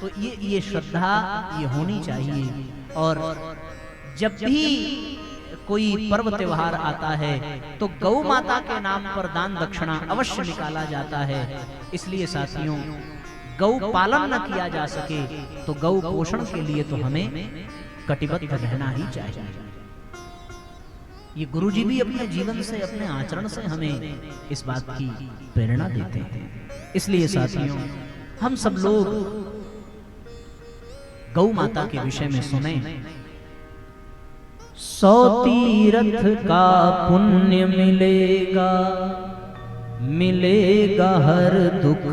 तो ये श्रद्धा ये होनी चाहिए। और जब भी कोई पर्व त्योहार आता है तो गौ माता के नाम पर दान दक्षिणा अवश्य निकाला जाता है। इसलिए साथियों, गौ पालन न किया जा सके तो गौ पोषण के लिए तो हमें कटिबद्ध रहना ही चाहिए। ये गुरुजी भी अपने जीवन से, अपने आचरण से हमें इस बात की प्रेरणा देते हैं। इसलिए साथियों, हम सब लोग गौ माता के विषय में सुने। 100 तीर्थ का पुण्य मिलेगा, मिलेगा हर दुख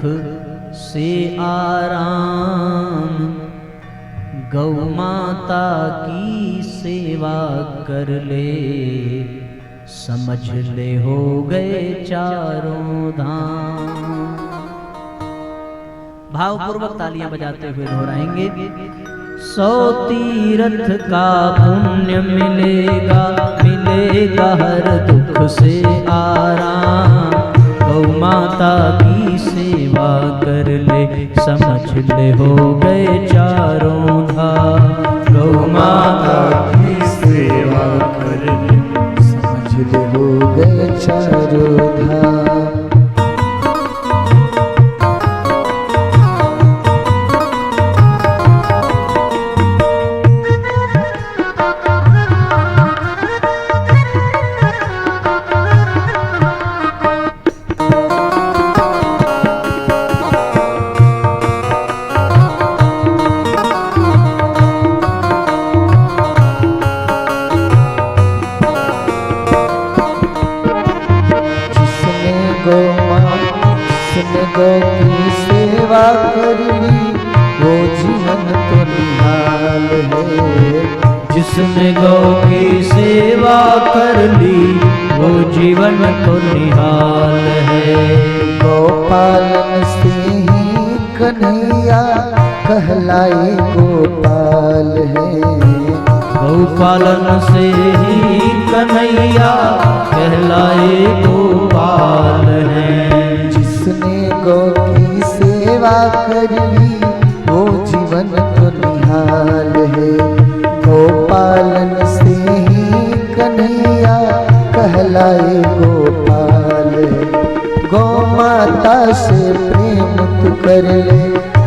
से आराम। गौ माता की सेवा कर ले, समझ ले हो गए चारों धाम। भावपूर्वक तालियां बजाते हुए दोहराएंगे। 100 तीर्थ का पुण्य मिलेगा, मिलेगा हर दुख से आराम। गौ माता की सेवा कर ले, समझ ले हो गए चारों धाम। गौ माता की सेवा कर ले, समझ ले हो गए चारों धाम। जिसने गौ की सेवा कर ली वो जीवन तो निहाल है। जिसने गौ की सेवा कर ली वो जीवन तो निहाल है। गोपालन से ही कन्हैया कहलाए गोपाल है। गौपालन से ही कन्हैया कहलाए गोपाल है। जिसने गौ की सेवा कर ली वो जीवन तो निहाल है। गोपालन से ही कन्हैया कहलाए गोपाल है। गौ माता से प्रेम तू कर ले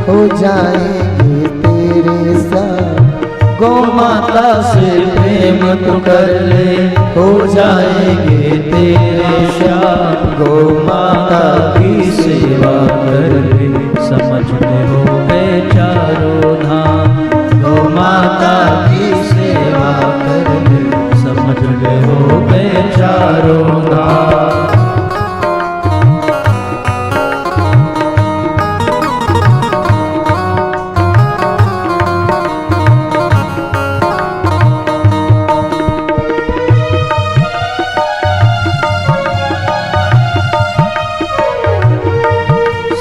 हो जाएंगे तेरे साथ। गौ माता से प्रेम तू कर ले हो जाएंगे तेरे श्याम। गौ माता की सेवा कर ले समझ ले हो गए चारों धाम। गौ माता की सेवा कर ले समझ ले हो गए चारों धाम।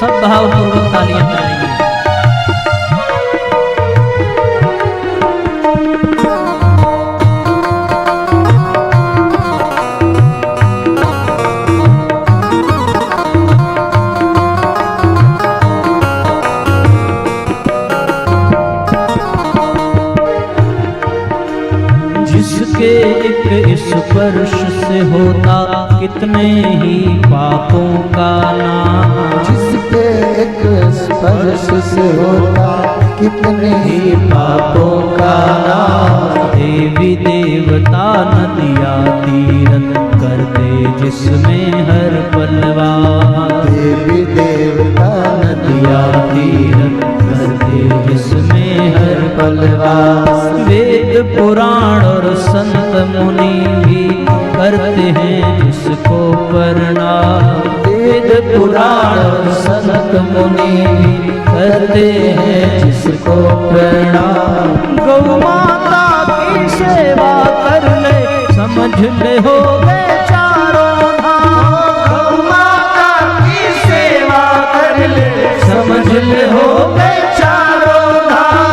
सब भावपूर्वक तालियां बजाएंगे। जिसके एक स्पर्श से होता कितने ही पापों का नाश। जिसके एक स्पर्श से होता कितने ही पापों का नाश। देवी देवता नदिया तीरथ करते जिसमें हर पलवार। देवी देवता नदिया तीरथ करते जिसमें हर पलवार। वेद पुराण और संत मुनि भी करते हैं जिसको प्रणाम। वेद पुराण और संत मुनि भी करते हैं जिसको प्रणाम। गौ माता की सेवा कर ले समझ ले हो गए चारों धाम। गौ माता की सेवा कर ले समझ ले हो गए चारों धाम।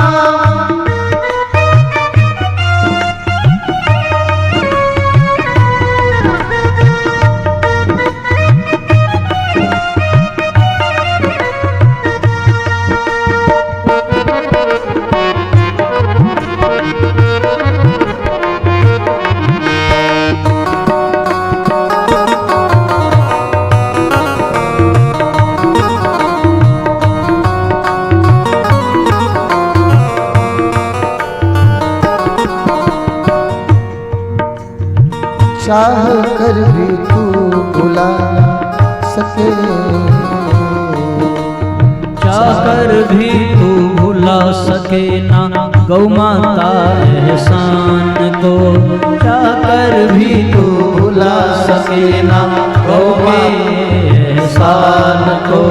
चाह कर भी तू भुला सके। चाह कर भी तू भुला सके ना गौ माता एहसान को। चाह कर भी तू भुला सके ना गौ के एहसान को।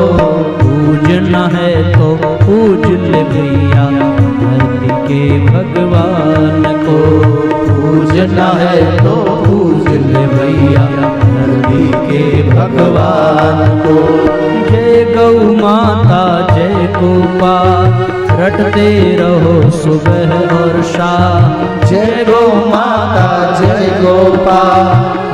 पूजना है तो पूज ले भैया धरती के भगवान को। पूजना है तो पूज ले भैया धरती के भगवान को। जय गौ माता जय गोपाल रटते रहो सुबह और शाम। जय गौ माता जय गोपाल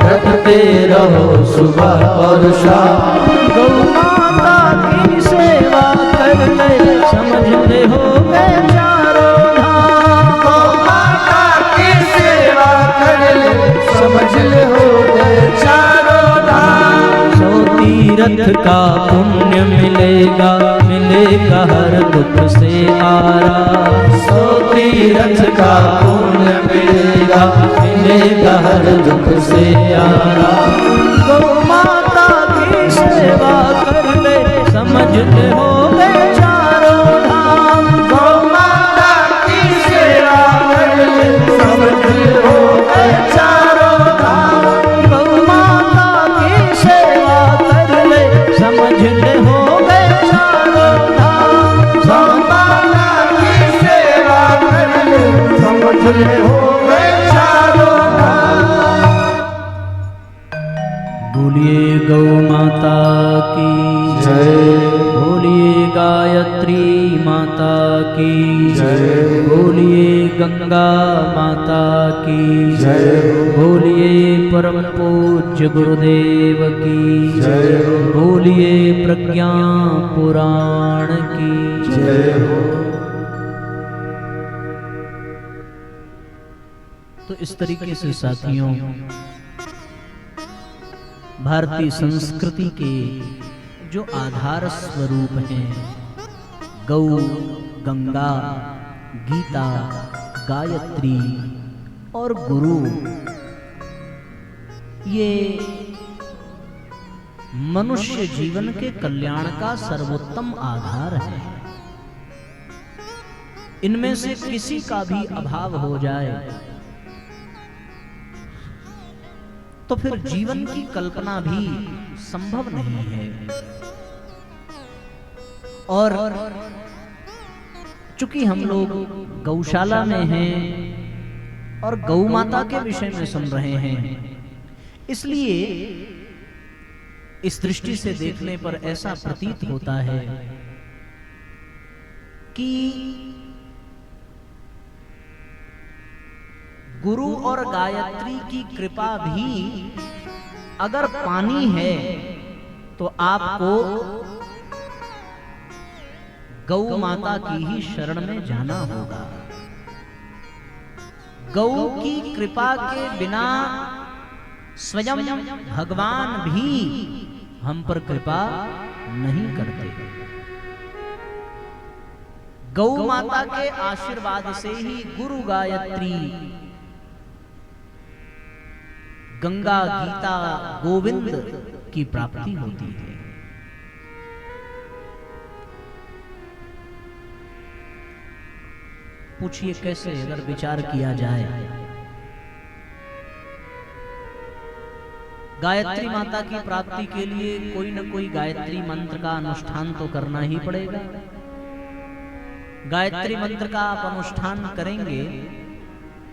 रटते रहो सुबह और शाम। गौ माता की सेवा कर ले समझ ले हो गए चारों धाम। गौ माता की सेवा कर ले समझ ले हो गए चारों धाम। 100 तीरथ का पुण्य मिलेगा मिलेगा हर दुख से आराम। 100 तीरथ का पुण्य मिलेगा मिलेगा हर दुख से आराम। गौ माता की सेवा कर ले समझ ले हो गए चारों धाम। गौ माता की सेवा कर ले समझ ले हो गए चारों धाम। गौ माता की सेवा कर ले समझ ले हो जय। बोलिए गायत्री माता की जय। बोलिए गंगा माता की जय। बोलिए परम पूज्य गुरुदेव की जय। बोलिए प्रज्ञा पुराण की जय हो। तो इस तरीके से साथियों, भारतीय संस्कृति के जो आधार स्वरूप हैं, गौ, गंगा, गीता, गायत्री और गुरु, ये मनुष्य जीवन के कल्याण का सर्वोत्तम आधार है। इनमें से किसी का भी अभाव हो जाए तो फिर जीवन की कल्पना भी संभव नहीं है। और चूंकि हम लोग गौशाला में हैं और गौ माता के विषय में सुन रहे हैं, इसलिए इस दृष्टि से देखने पर ऐसा प्रतीत होता है कि गुरु और गायत्री की कृपा भी अगर पानी है तो आपको गौ माता की ही शरण में जाना होगा। गौ की कृपा के बिना स्वयं भगवान भी हम पर कृपा नहीं करते। गौ माता के आशीर्वाद से ही गुरु, गायत्री, गंगा, गीता, गोविंद की प्राप्ति होती है। पूछिए कैसे, अगर विचार किया जाए, गायत्री माता की प्राप्ति के लिए कोई न कोई गायत्री मंत्र का अनुष्ठान तो करना ही पड़ेगा। गायत्री मंत्र का आप अनुष्ठान करेंगे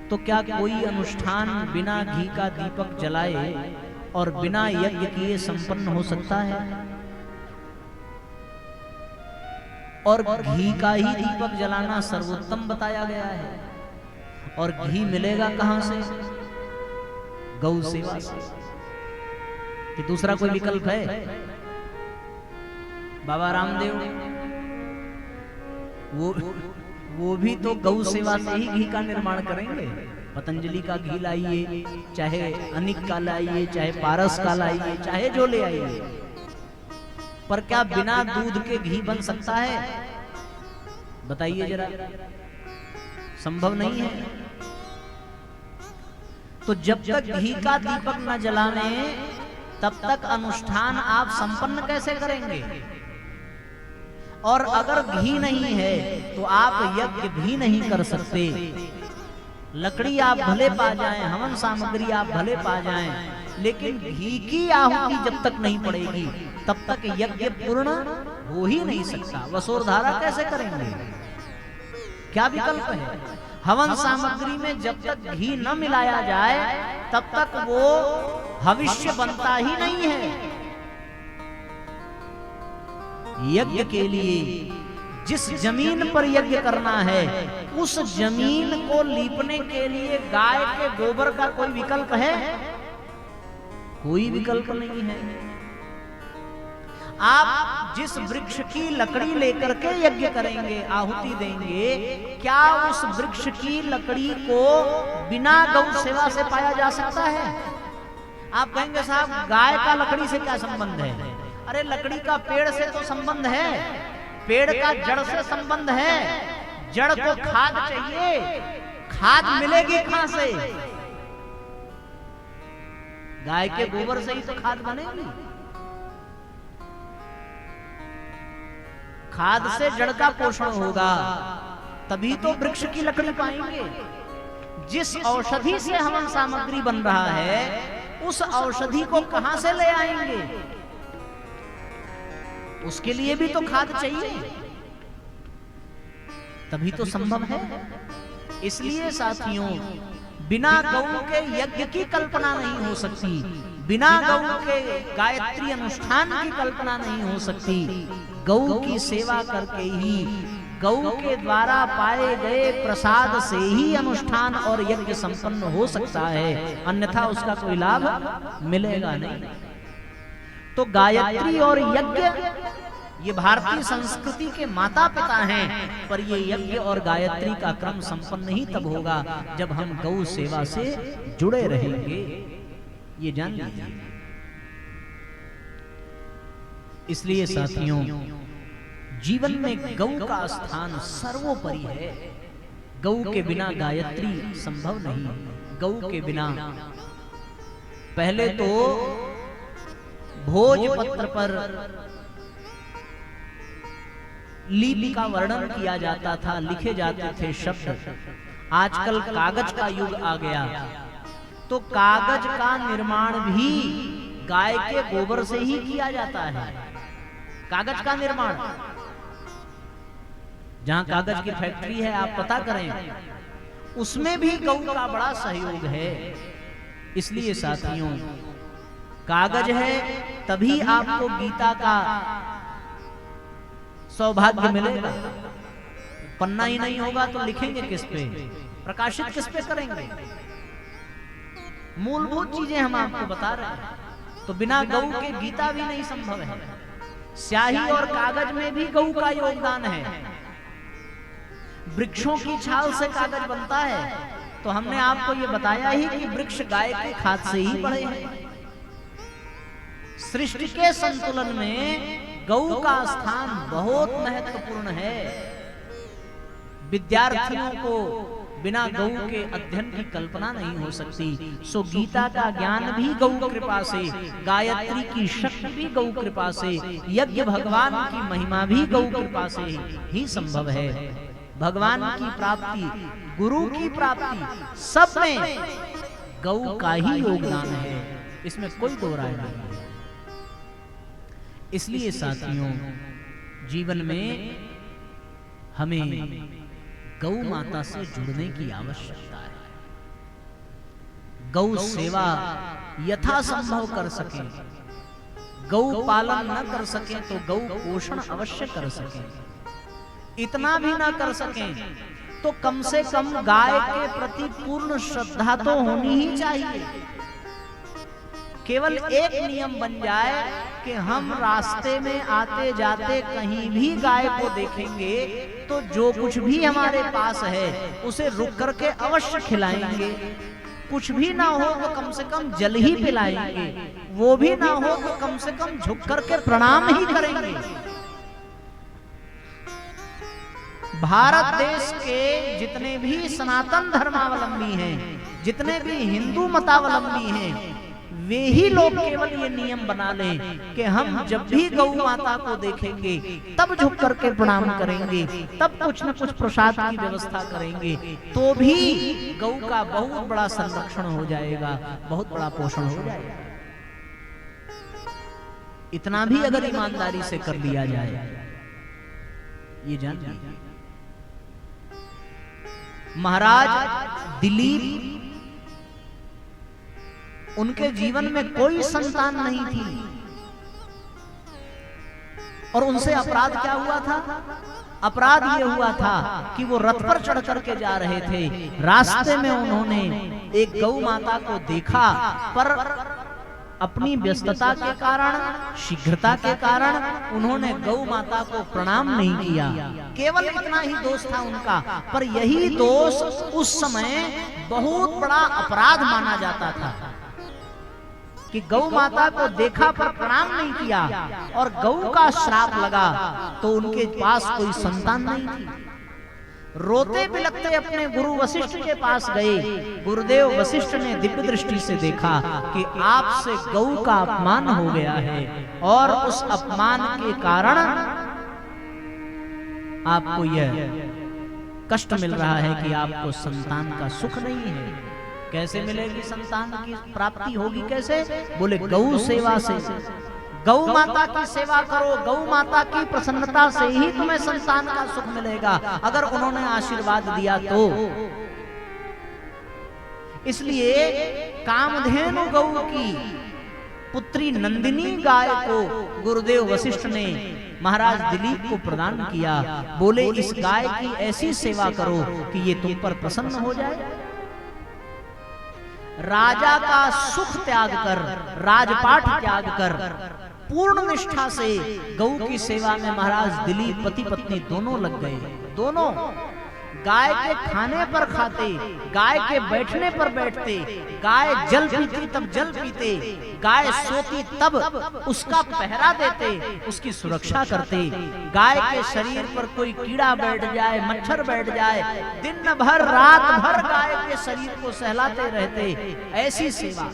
तो क्या कोई अनुष्ठान बिना घी का दीपक जलाए और बिना यज्ञ किए संपन्न हो सकता है? और घी का ही दीपक जलाना सर्वोत्तम बताया गया है। और घी मिलेगा कहां से? गौ सेवा से। कि दूसरा कोई विकल्प है? बाबा रामदेव वो भी तो गौ सेवा से ही घी का निर्माण करेंगे। पतंजलि का घी लाइए, चाहे अनिक का लाइए, चाहे पारस का लाइए, चाहे जो ले आइए, पर क्या बिना दूध के घी बन सकता है? बताइए जरा, संभव नहीं है। तो जब तक घी का दीपक न जलाने तब तक अनुष्ठान आप संपन्न कैसे करेंगे? और अगर घी नहीं है तो आप यज्ञ भी नहीं कर सकते। लकड़ी आप भले पा जाएं, हवन सामग्री आप भले पा जाएं, लेकिन घी की आहुति जब तक नहीं पड़ेगी तब तक यज्ञ पूर्ण हो ही नहीं सकता। वसोरधारा कैसे करेंगे? क्या विकल्प है? हवन सामग्री में जब तक घी न मिलाया जाए तब तक वो भविष्य बनता ही नहीं है। यज्ञ के लिए जिस जमीन पर यज्ञ करना है उस जमीन को लीपने के लिए गाय के गोबर का कोई विकल्प है? कोई विकल्प नहीं है। आप जिस वृक्ष की लकड़ी लेकर के यज्ञ करेंगे, आहुति देंगे, क्या उस वृक्ष की लकड़ी को बिना गौ सेवा से पाया जा सकता है? आप कहेंगे साहब गाय का लकड़ी से क्या संबंध है? अरे लकड़ी का पेड़ से तो संबंध है, पेड़ का जड़ से संबंध है। जड़ को खाद चाहिए, खाद मिलेगी कहां से? गाय के गोबर से ही तो खाद बनेगी। खाद से जड़ का पोषण होगा, तभी तो वृक्ष की लकड़ी पाएंगे। जिस औषधि से हवन सामग्री बन रहा है उस औषधि को कहां से ले आएंगे? उसके लिए भी तो खाद चाहिए, तभी तो संभव है। इसलिए साथियों, बिना गौ के यज्ञ की कल्पना नहीं हो सकती। बिना गौ के गायत्री अनुष्ठान की कल्पना नहीं हो सकती। गौ की सेवा करके ही, गौ के द्वारा पाए गए प्रसाद से ही अनुष्ठान और यज्ञ संपन्न हो सकता है, अन्यथा उसका कोई लाभ मिलेगा नहीं। तो गायत्री और यज्ञ ये भारतीय संस्कृति के माता पिता हैं, पर ये यज्ञ और गायत्री का क्रम संपन्न ही तब होगा जब हम गौ सेवा से जुड़े रहेंगे, ये जान लीजिए। इसलिए साथियों, जीवन में गौ का स्थान सर्वोपरि है। गौ के बिना गायत्री संभव नहीं। गौ के बिना पहले तो भोजपत्र पर लिपि का वर्णन किया जाता था, लिखे जाते थे शब्द। आजकल कागज का युग आ गया, तो कागज का निर्माण भी गाय के गोबर से ही किया जाता है। कागज का निर्माण, जहां कागज की फैक्ट्री है आप पता करें, उसमें भी गौ का बड़ा सहयोग है। इसलिए साथियों, कागज है तभी आपको गीता का सौभाग्य मिलेगा। पन्ना ही नहीं होगा तो लिखेंगे किस पे, प्रकाशित किस पे करेंगे? मूलभूत चीजें हम आपको बता रहे हैं। तो बिना गौ के गीता भी नहीं संभव है। स्याही और कागज में भी गौ का योगदान है। वृक्षों की छाल से कागज बनता है, तो हमने आपको ये बताया ही कि वृक्ष गाय के खाद से ही बढ़े हैं। सृष्टि के संतुलन में गौ का स्थान बहुत महत्वपूर्ण है। विद्यार्थियों को बिना गौ के अध्ययन की कल्पना नहीं हो सकती। सो गीता का ज्ञान भी गौ कृपा से, गायत्री की शक्ति भी गौ कृपा से, यज्ञ भगवान की महिमा भी गौ कृपा से ही संभव है। भगवान की प्राप्ति, गुरु की प्राप्ति, सब में गौ का ही योगदान है, इसमें कोई दो राय नहीं है। इसलिए साथियों, जीवन में हमें गौ माता से जुड़ने की आवश्यकता है। गौ सेवा यथासंभव कर सकें, गौ पालन न कर सकें तो गौ पोषण अवश्य कर सकें। इतना भी ना कर सकें तो कम से कम गाय के प्रति पूर्ण श्रद्धा तो होनी ही चाहिए। केवल एक नियम बन जाए कि हम रास्ते में आते जाते कहीं भी गाय को देखेंगे तो जो कुछ भी हमारे पास है उसे रुक करके अवश्य खिलाएंगे। कुछ भी ना हो तो कम से कम जल ही पिलाएंगे, वो भी ना हो तो कम से कम झुक करके प्रणाम ही करेंगे। भारत देश के जितने भी सनातन धर्मावलंबी हैं, जितने भी हिंदू मतावलंबी हैं, वे ही लोग केवल ये नियम बना लें कि हम जब भी गौ माता को देखेंगे तब झुक करके प्रणाम करेंगे, तब कुछ न कुछ प्रसाद की व्यवस्था करेंगे, तो भी गौ का बहुत बड़ा संरक्षण हो जाएगा, बहुत बड़ा पोषण हो जाएगा। इतना भी अगर ईमानदारी से कर लिया जाए, ये जान लीजिए। महाराज दिलीप, उनके जीवन में कोई संतान नहीं थी और उनसे अपराध क्या हुआ था? अपराध ये हुआ था कि वो रथ पर चढ़ करके जा रहे थे। रास्ते में उन्होंने एक गौ माता को देखा, पर अपनी व्यस्तता के कारण, शीघ्रता के कारण उन्होंने गौ माता को प्रणाम नहीं किया। केवल इतना ही दोष था उनका, पर यही दोष उस समय बहुत बड़ा अपराध माना जाता था कि गौ माता को देखा पर प्रणाम नहीं किया और गौ का श्राप लगा, तो उनके पास कोई संतान नहीं थी। रोते बिलखते अपने गुरु वशिष्ठ के पास गए। गुरुदेव वशिष्ठ ने दिव्य दृष्टि से देखा कि आपसे गौ का अपमान हो गया है और उस अपमान के कारण आपको यह कष्ट मिल रहा है कि आपको संतान का सुख नहीं है। कैसे मिलेगी संतान की प्राप्ति होगी? कैसे? बोले गौ सेवा से। गौ माता की सेवा करो, गौ माता की प्रसन्नता से ही तुम्हें संतान का सुख मिलेगा, अगर उन्होंने आशीर्वाद दिया तो। इसलिए कामधेनु गौ की पुत्री नंदिनी गाय को गुरुदेव वशिष्ठ ने महाराज दिलीप को प्रदान किया। बोले इस गाय की ऐसी सेवा करो कि ये तुम पर प्रसन्न हो जाए। राजा का सुख त्याग कर, राजपाट त्याग कर, पूर्ण निष्ठा से गौ की सेवा में महाराज दिलीप पति पत्नी दोनों लग गए। दोनों गाय के खाने पर खाते, गाय के बैठने पर बैठते, गाय जल पीती तब जल पीते, गाय सोती तब उसका पहरा देते, उसकी सुरक्षा करते। गाय के शरीर पर कोई कीड़ा बैठ जाए, मच्छर बैठ जाए, दिन भर रात भर गाय के शरीर को सहलाते रहते। ऐसी सेवा,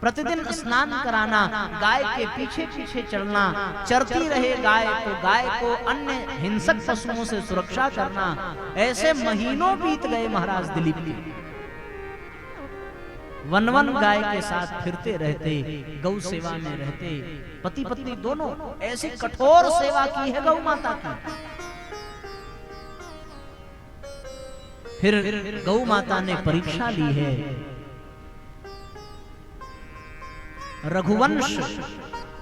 प्रतिदिन स्नान कराना, गाय के पीछे पीछे चलना, चरती रहे गाय तो गाय को अन्य हिंसक पशुओं से सुरक्षा करना। ऐसे महीनों बीत गए महाराज दिलीप के। वन वन गाय के साथ फिरते रहते, गौ सेवा में रहते, पति पत्नी दोनों। ऐसी कठोर सेवा की है गौ माता की। फिर गौ माता ने परीक्षा ली है। रघुवंश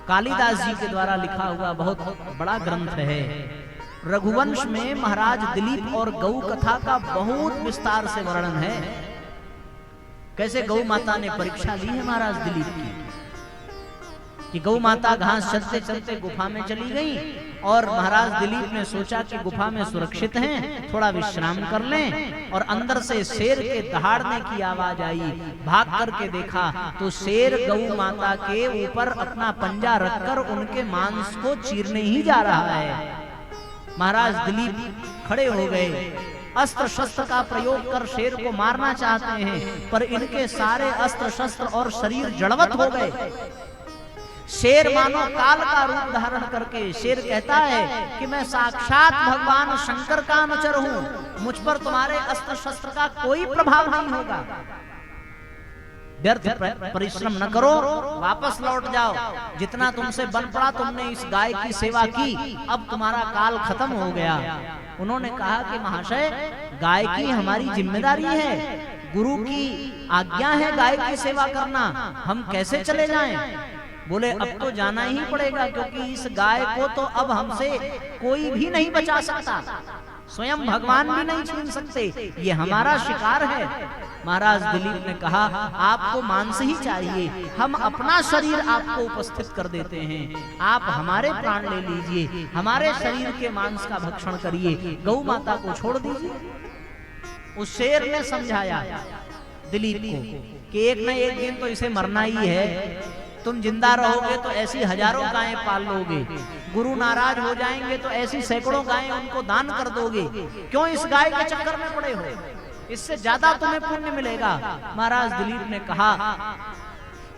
कालिदास जी के द्वारा लिखा हुआ बहुत बड़ा ग्रंथ है। रघुवंश में महाराज दिलीप और गौ कथा का बहुत विस्तार से वर्णन है। कैसे गौ माता ने परीक्षा ली है महाराज दिलीप की, कि गौ माता घास चलते चलते गुफा में चली गई और महाराज दिलीप ने सोचा कि गुफा में सुरक्षित हैं, थोड़ा विश्राम कर लें। और अंदर से शेर के दहाड़ने की आवाज आई। भाग करके देखा तो शेर गौ माता के ऊपर अपना पंजा रखकर उनके मांस को चीरने ही जा रहा है। महाराज दिलीप खड़े हो गए, अस्त्र शस्त्र का प्रयोग कर शेर को मारना चाहते हैं, पर इनके सारे अस्त्र शस्त्र और शरीर जड़वत हो गए। शेर मानो काल का रूप धारण करके शेर कहता है कि मैं साक्षात भगवान शंकर का अनुचर हूं, मुझ पर तुम्हारे अस्त्र शस्त्र का कोई प्रभाव नहीं होगा। व्यर्थ परिश्रम न करो, वापस लौट जाओ। जितना तुमसे बन पड़ा तुमने इस गाय की सेवा की, अब तुम्हारा काल खत्म हो गया। उन्होंने कहा कि महाशय, गाय की हमारी जिम्मेदारी है, गुरु की आज्ञा है गाय की सेवा करना, हम कैसे चले जाएं? बोले अब तो जाना ही पड़ेगा, क्योंकि इस गाय को तो अब हमसे कोई भी नहीं बचा सकता, स्वयं भगवान भी नहीं छीन सकते, ये हमारा शिकार है। महाराज दिलीप ने कहा आपको मांस ही चाहिए, हम अपना शरीर आपको उपस्थित कर देते हैं, आप हमारे प्राण ले लीजिए, हमारे शरीर के मांस का भक्षण करिए, गौ माता को छोड़ दीजिए। उस शेर ने समझाया दिलीप को कि एक न एक दिन तो इसे मरना ही है, तुम जिंदा रहोगे तो ऐसी हजारों गायें पाल लोगे, गुरु नाराज हो जाएंगे तो ऐसी सैकड़ों गायें उनको दान कर दोगे, क्यों इस गाय के चक्कर में पड़े हो, इससे ज्यादा तुम्हें पुण्य मिलेगा। महाराज दिलीप ने कहा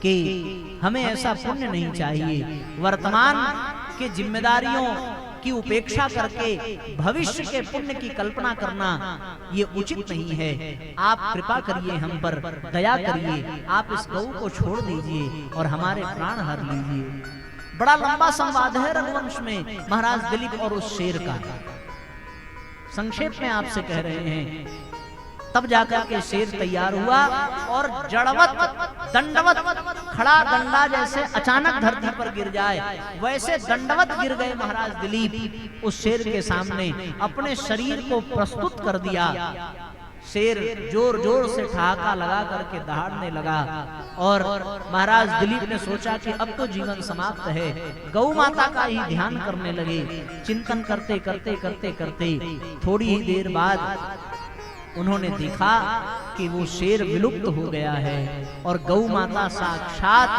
कि हमें ऐसा पुण्य नहीं चाहिए, वर्तमान की जिम्मेदारियों की उपेक्षा करके भविष्य के पुण्य की कल्पना करना ये उचित नहीं है। आप कृपा करिए, हम पर दया करिए, आप इस गौ को छोड़ दीजिए और हमारे प्राण हर लीजिए। बड़ा लंबा संवाद है रघुवंश में महाराज दिलीप और उस शेर का, संक्षेप में आपसे कह रहे हैं। तब जाकर के शेर तैयार हुआ और जड़वत दंडवत खड़ा डंडा जैसे अचानक धरती पर गिर जाए वैसे दंडवत गिर गए महाराज दिलीप उस शेर के सामने, अपने शरीर को प्रस्तुत कर दिया। शेर जोर जोर से ठहाका लगा करके दहाड़ने लगा और महाराज दिलीप ने सोचा कि अब तो जीवन समाप्त है, गौ माता का ही ध्यान करने लगे। चिंतन करते करते करते करते थोड़ी ही देर बाद उन्होंने देखा कि वो शेर विलुप्त हो गया है और गौ माता साक्षात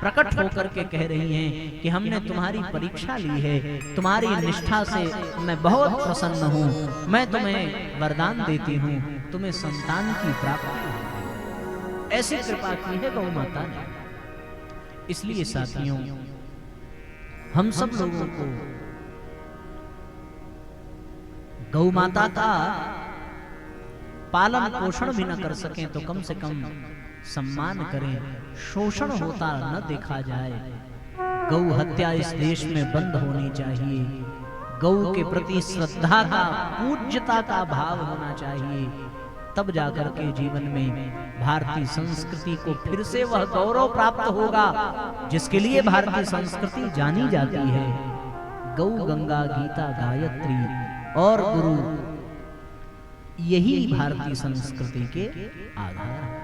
प्रकट होकर के कह रही हैं कि हमने तुम्हारी परीक्षा ली है, तुम्हारी निष्ठा से मैं बहुत प्रसन्न हूँ, मैं तुम्हें वरदान देती हूँ, तुम्हें संतान की प्राप्ति होगी। ऐसी कृपा की है गौ माता ने। इसलिए साथियों, हम सब लोगों को गौ माता का पालन पोषण भी न कर सकें तो कम से कम सम्मान करें, शोषण होता न देखा जाए। गौ हत्या इस देश में बंद होनी चाहिए, गौ के प्रति श्रद्धा का, पूज्यता का भाव होना चाहिए। तब जाकर के जीवन में भारतीय संस्कृति को फिर से वह गौरव प्राप्त होगा जिसके लिए भारतीय संस्कृति जानी जाती है। गौ, गंगा, गीता, गायत्री और गुरु, यही भारतीय संस्कृति के आधार हैं।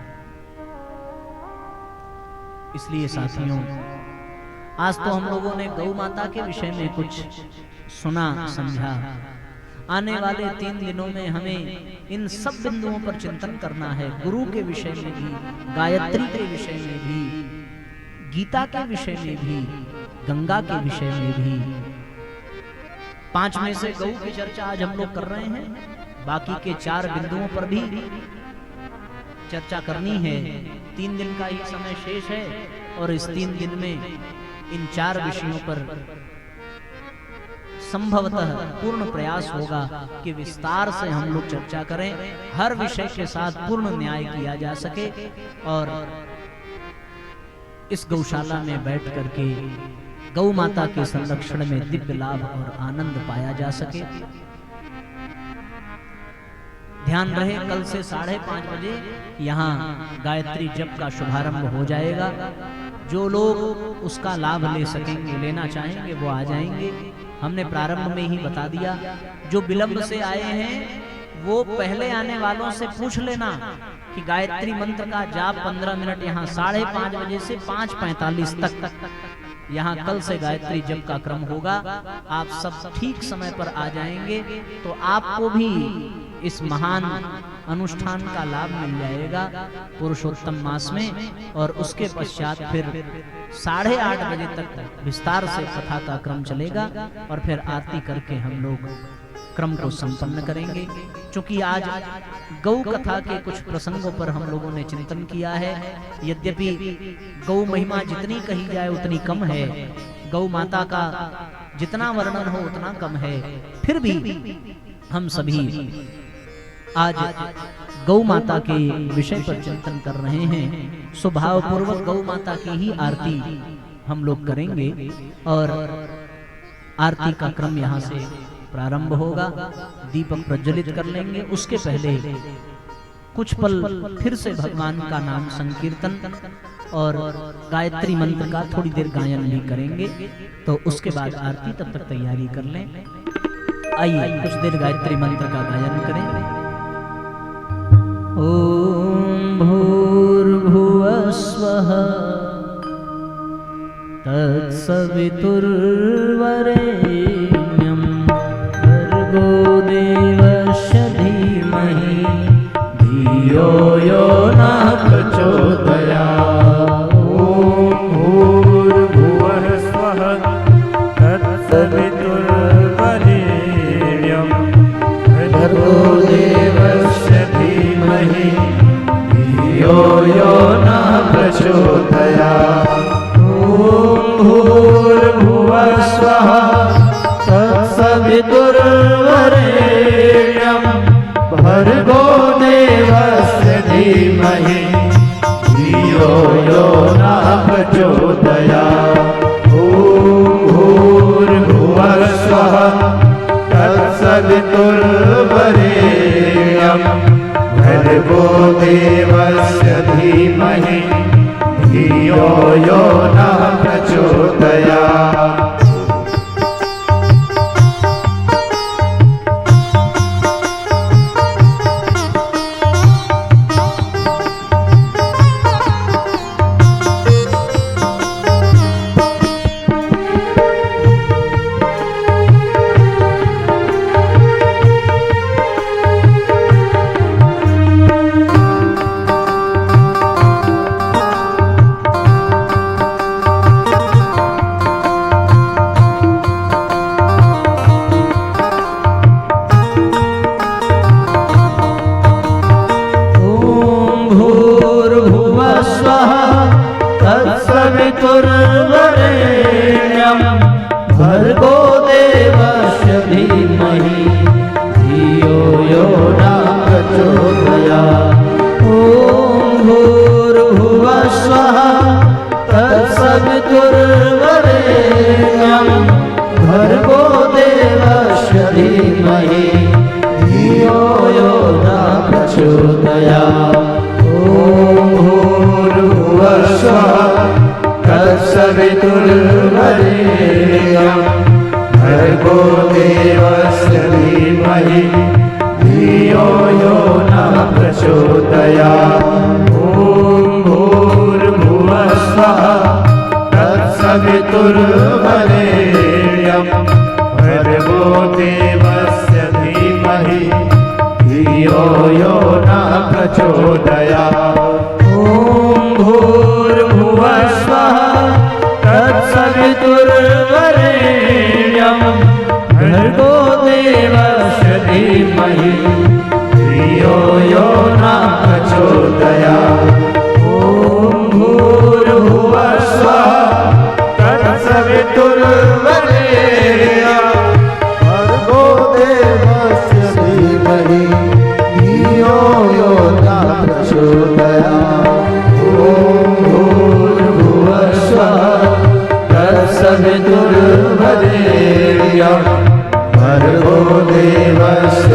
इसलिए साथियों, आज तो हम लोगों ने गौ माता के विषय में कुछ सुना समझा। आने वाले 3 दिनों में हमें इन सब बिंदुओं पर चिंतन करना है। गुरु के विषय में भी, गायत्री के विषय में भी, गीता के विषय में भी, गंगा के विषय में भी। 5 में से गौ की चर्चा आज हम लोग कर रहे हैं, बाकी के 4 बिंदुओं पर भी चर्चा करनी है। 3 दिन का ही समय शेष है और इस 3 दिन में इन 4 विषयों पर संभवतः पूर्ण प्रयास होगा कि विस्तार से हम लोग चर्चा करें, हर विषय के साथ पूर्ण न्याय किया जा सके और इस गौशाला में बैठ करके गौ माता के संरक्षण में दिव्य लाभ और आनंद पाया जा सके। ध्यान रहे, कल से 5:30 बजे यहाँ गायत्री जप का शुभारंभ हो जाएगा। जो लोग उसका लाभ ले सकेंगे, लेना चाहेंगे, वो आ जाएंगे। हमने प्रारंभ में ही बता दिया, जो विलंब से आए हैं वो पहले आने वालों से पूछ लेना कि गायत्री मंत्र का जाप 15 मिनट यहाँ 5:30 बजे से 5:45 तक यहाँ कल से गायत्री जप का क्रम होगा। आप सब ठीक समय पर आ जाएंगे तो आपको भी इस महान अनुष्ठान का लाभ मिल जाएगा पुरुषोत्तम मास में। और उसके पश्चात फिर 8:30 बजे तक विस्तार से कथा का क्रम चलेगा और फिर आरती करके हम लोग क्रम को संपन्न करेंगे। क्योंकि आज गौ कथा के कुछ प्रसंगों पर हम लोगों ने चिंतन किया है। यद्यपि गौ महिमा जितनी कही जाए उतनी कम है, गौ माता का जितना वर्णन हो उतना कम है, फिर भी हम सभी आज गौ माता के विषय पर चिंतन कर रहे हैं। स्वभाव पूर्वक गौ माता की ही आरती हम लोग करेंगे और आरती का क्रम यहाँ से प्रारंभ होगा। दीपक प्रज्वलित कर लेंगे, उसके पहले कुछ पल फिर से भगवान का नाम संकीर्तन और गायत्री मंत्र का थोड़ी देर गायन भी करेंगे। तो उसके बाद आरती, तब तक तैयारी कर लें। आइए कुछ देर गायत्री मंत्र का गायन करें। ओम भूर्भुवः स्वः तत्सवितुर्वरेण्यं भर्गो देवस्य धीमहि धियो यो नः प्रचोदयात्। ओम भूर्भुवः स्वः तत्सवितुर्वरेण्यं भर्गो देवस्य धीमहि धियो यो नः प्रचोदयात्। भूर्भुवः स्वः तत्सवितुर्वरेण्यं भर्गो देवस्य धीमहि धियो यो नः प्रचोदयात्। भूर्भुवः स्वः तत्सवितुर्वरेण्यं भर्गो देवस्य धीमहि धियो यो नः प्रचोदयात्। तत्सवितुर्वरेण्यं भर्गो देवस्य धीमहि धियो यो न प्रचोदयात्। ॐ भूर्भुवः स्वः तत्सवितुर्वरेण्यं भर्गो देवस्य धीमहि धियो यो न प्रचोदयात्। ॐ भूर्भुवः स्वः तत्सवितुर्वरेण्यं भर्गो देवस्य धीमहि धियो यो न प्रचोदयात्। ॐ भूर्भुवः स्वः तत्सवितुर्वरेण्यं भर्गो देवस्य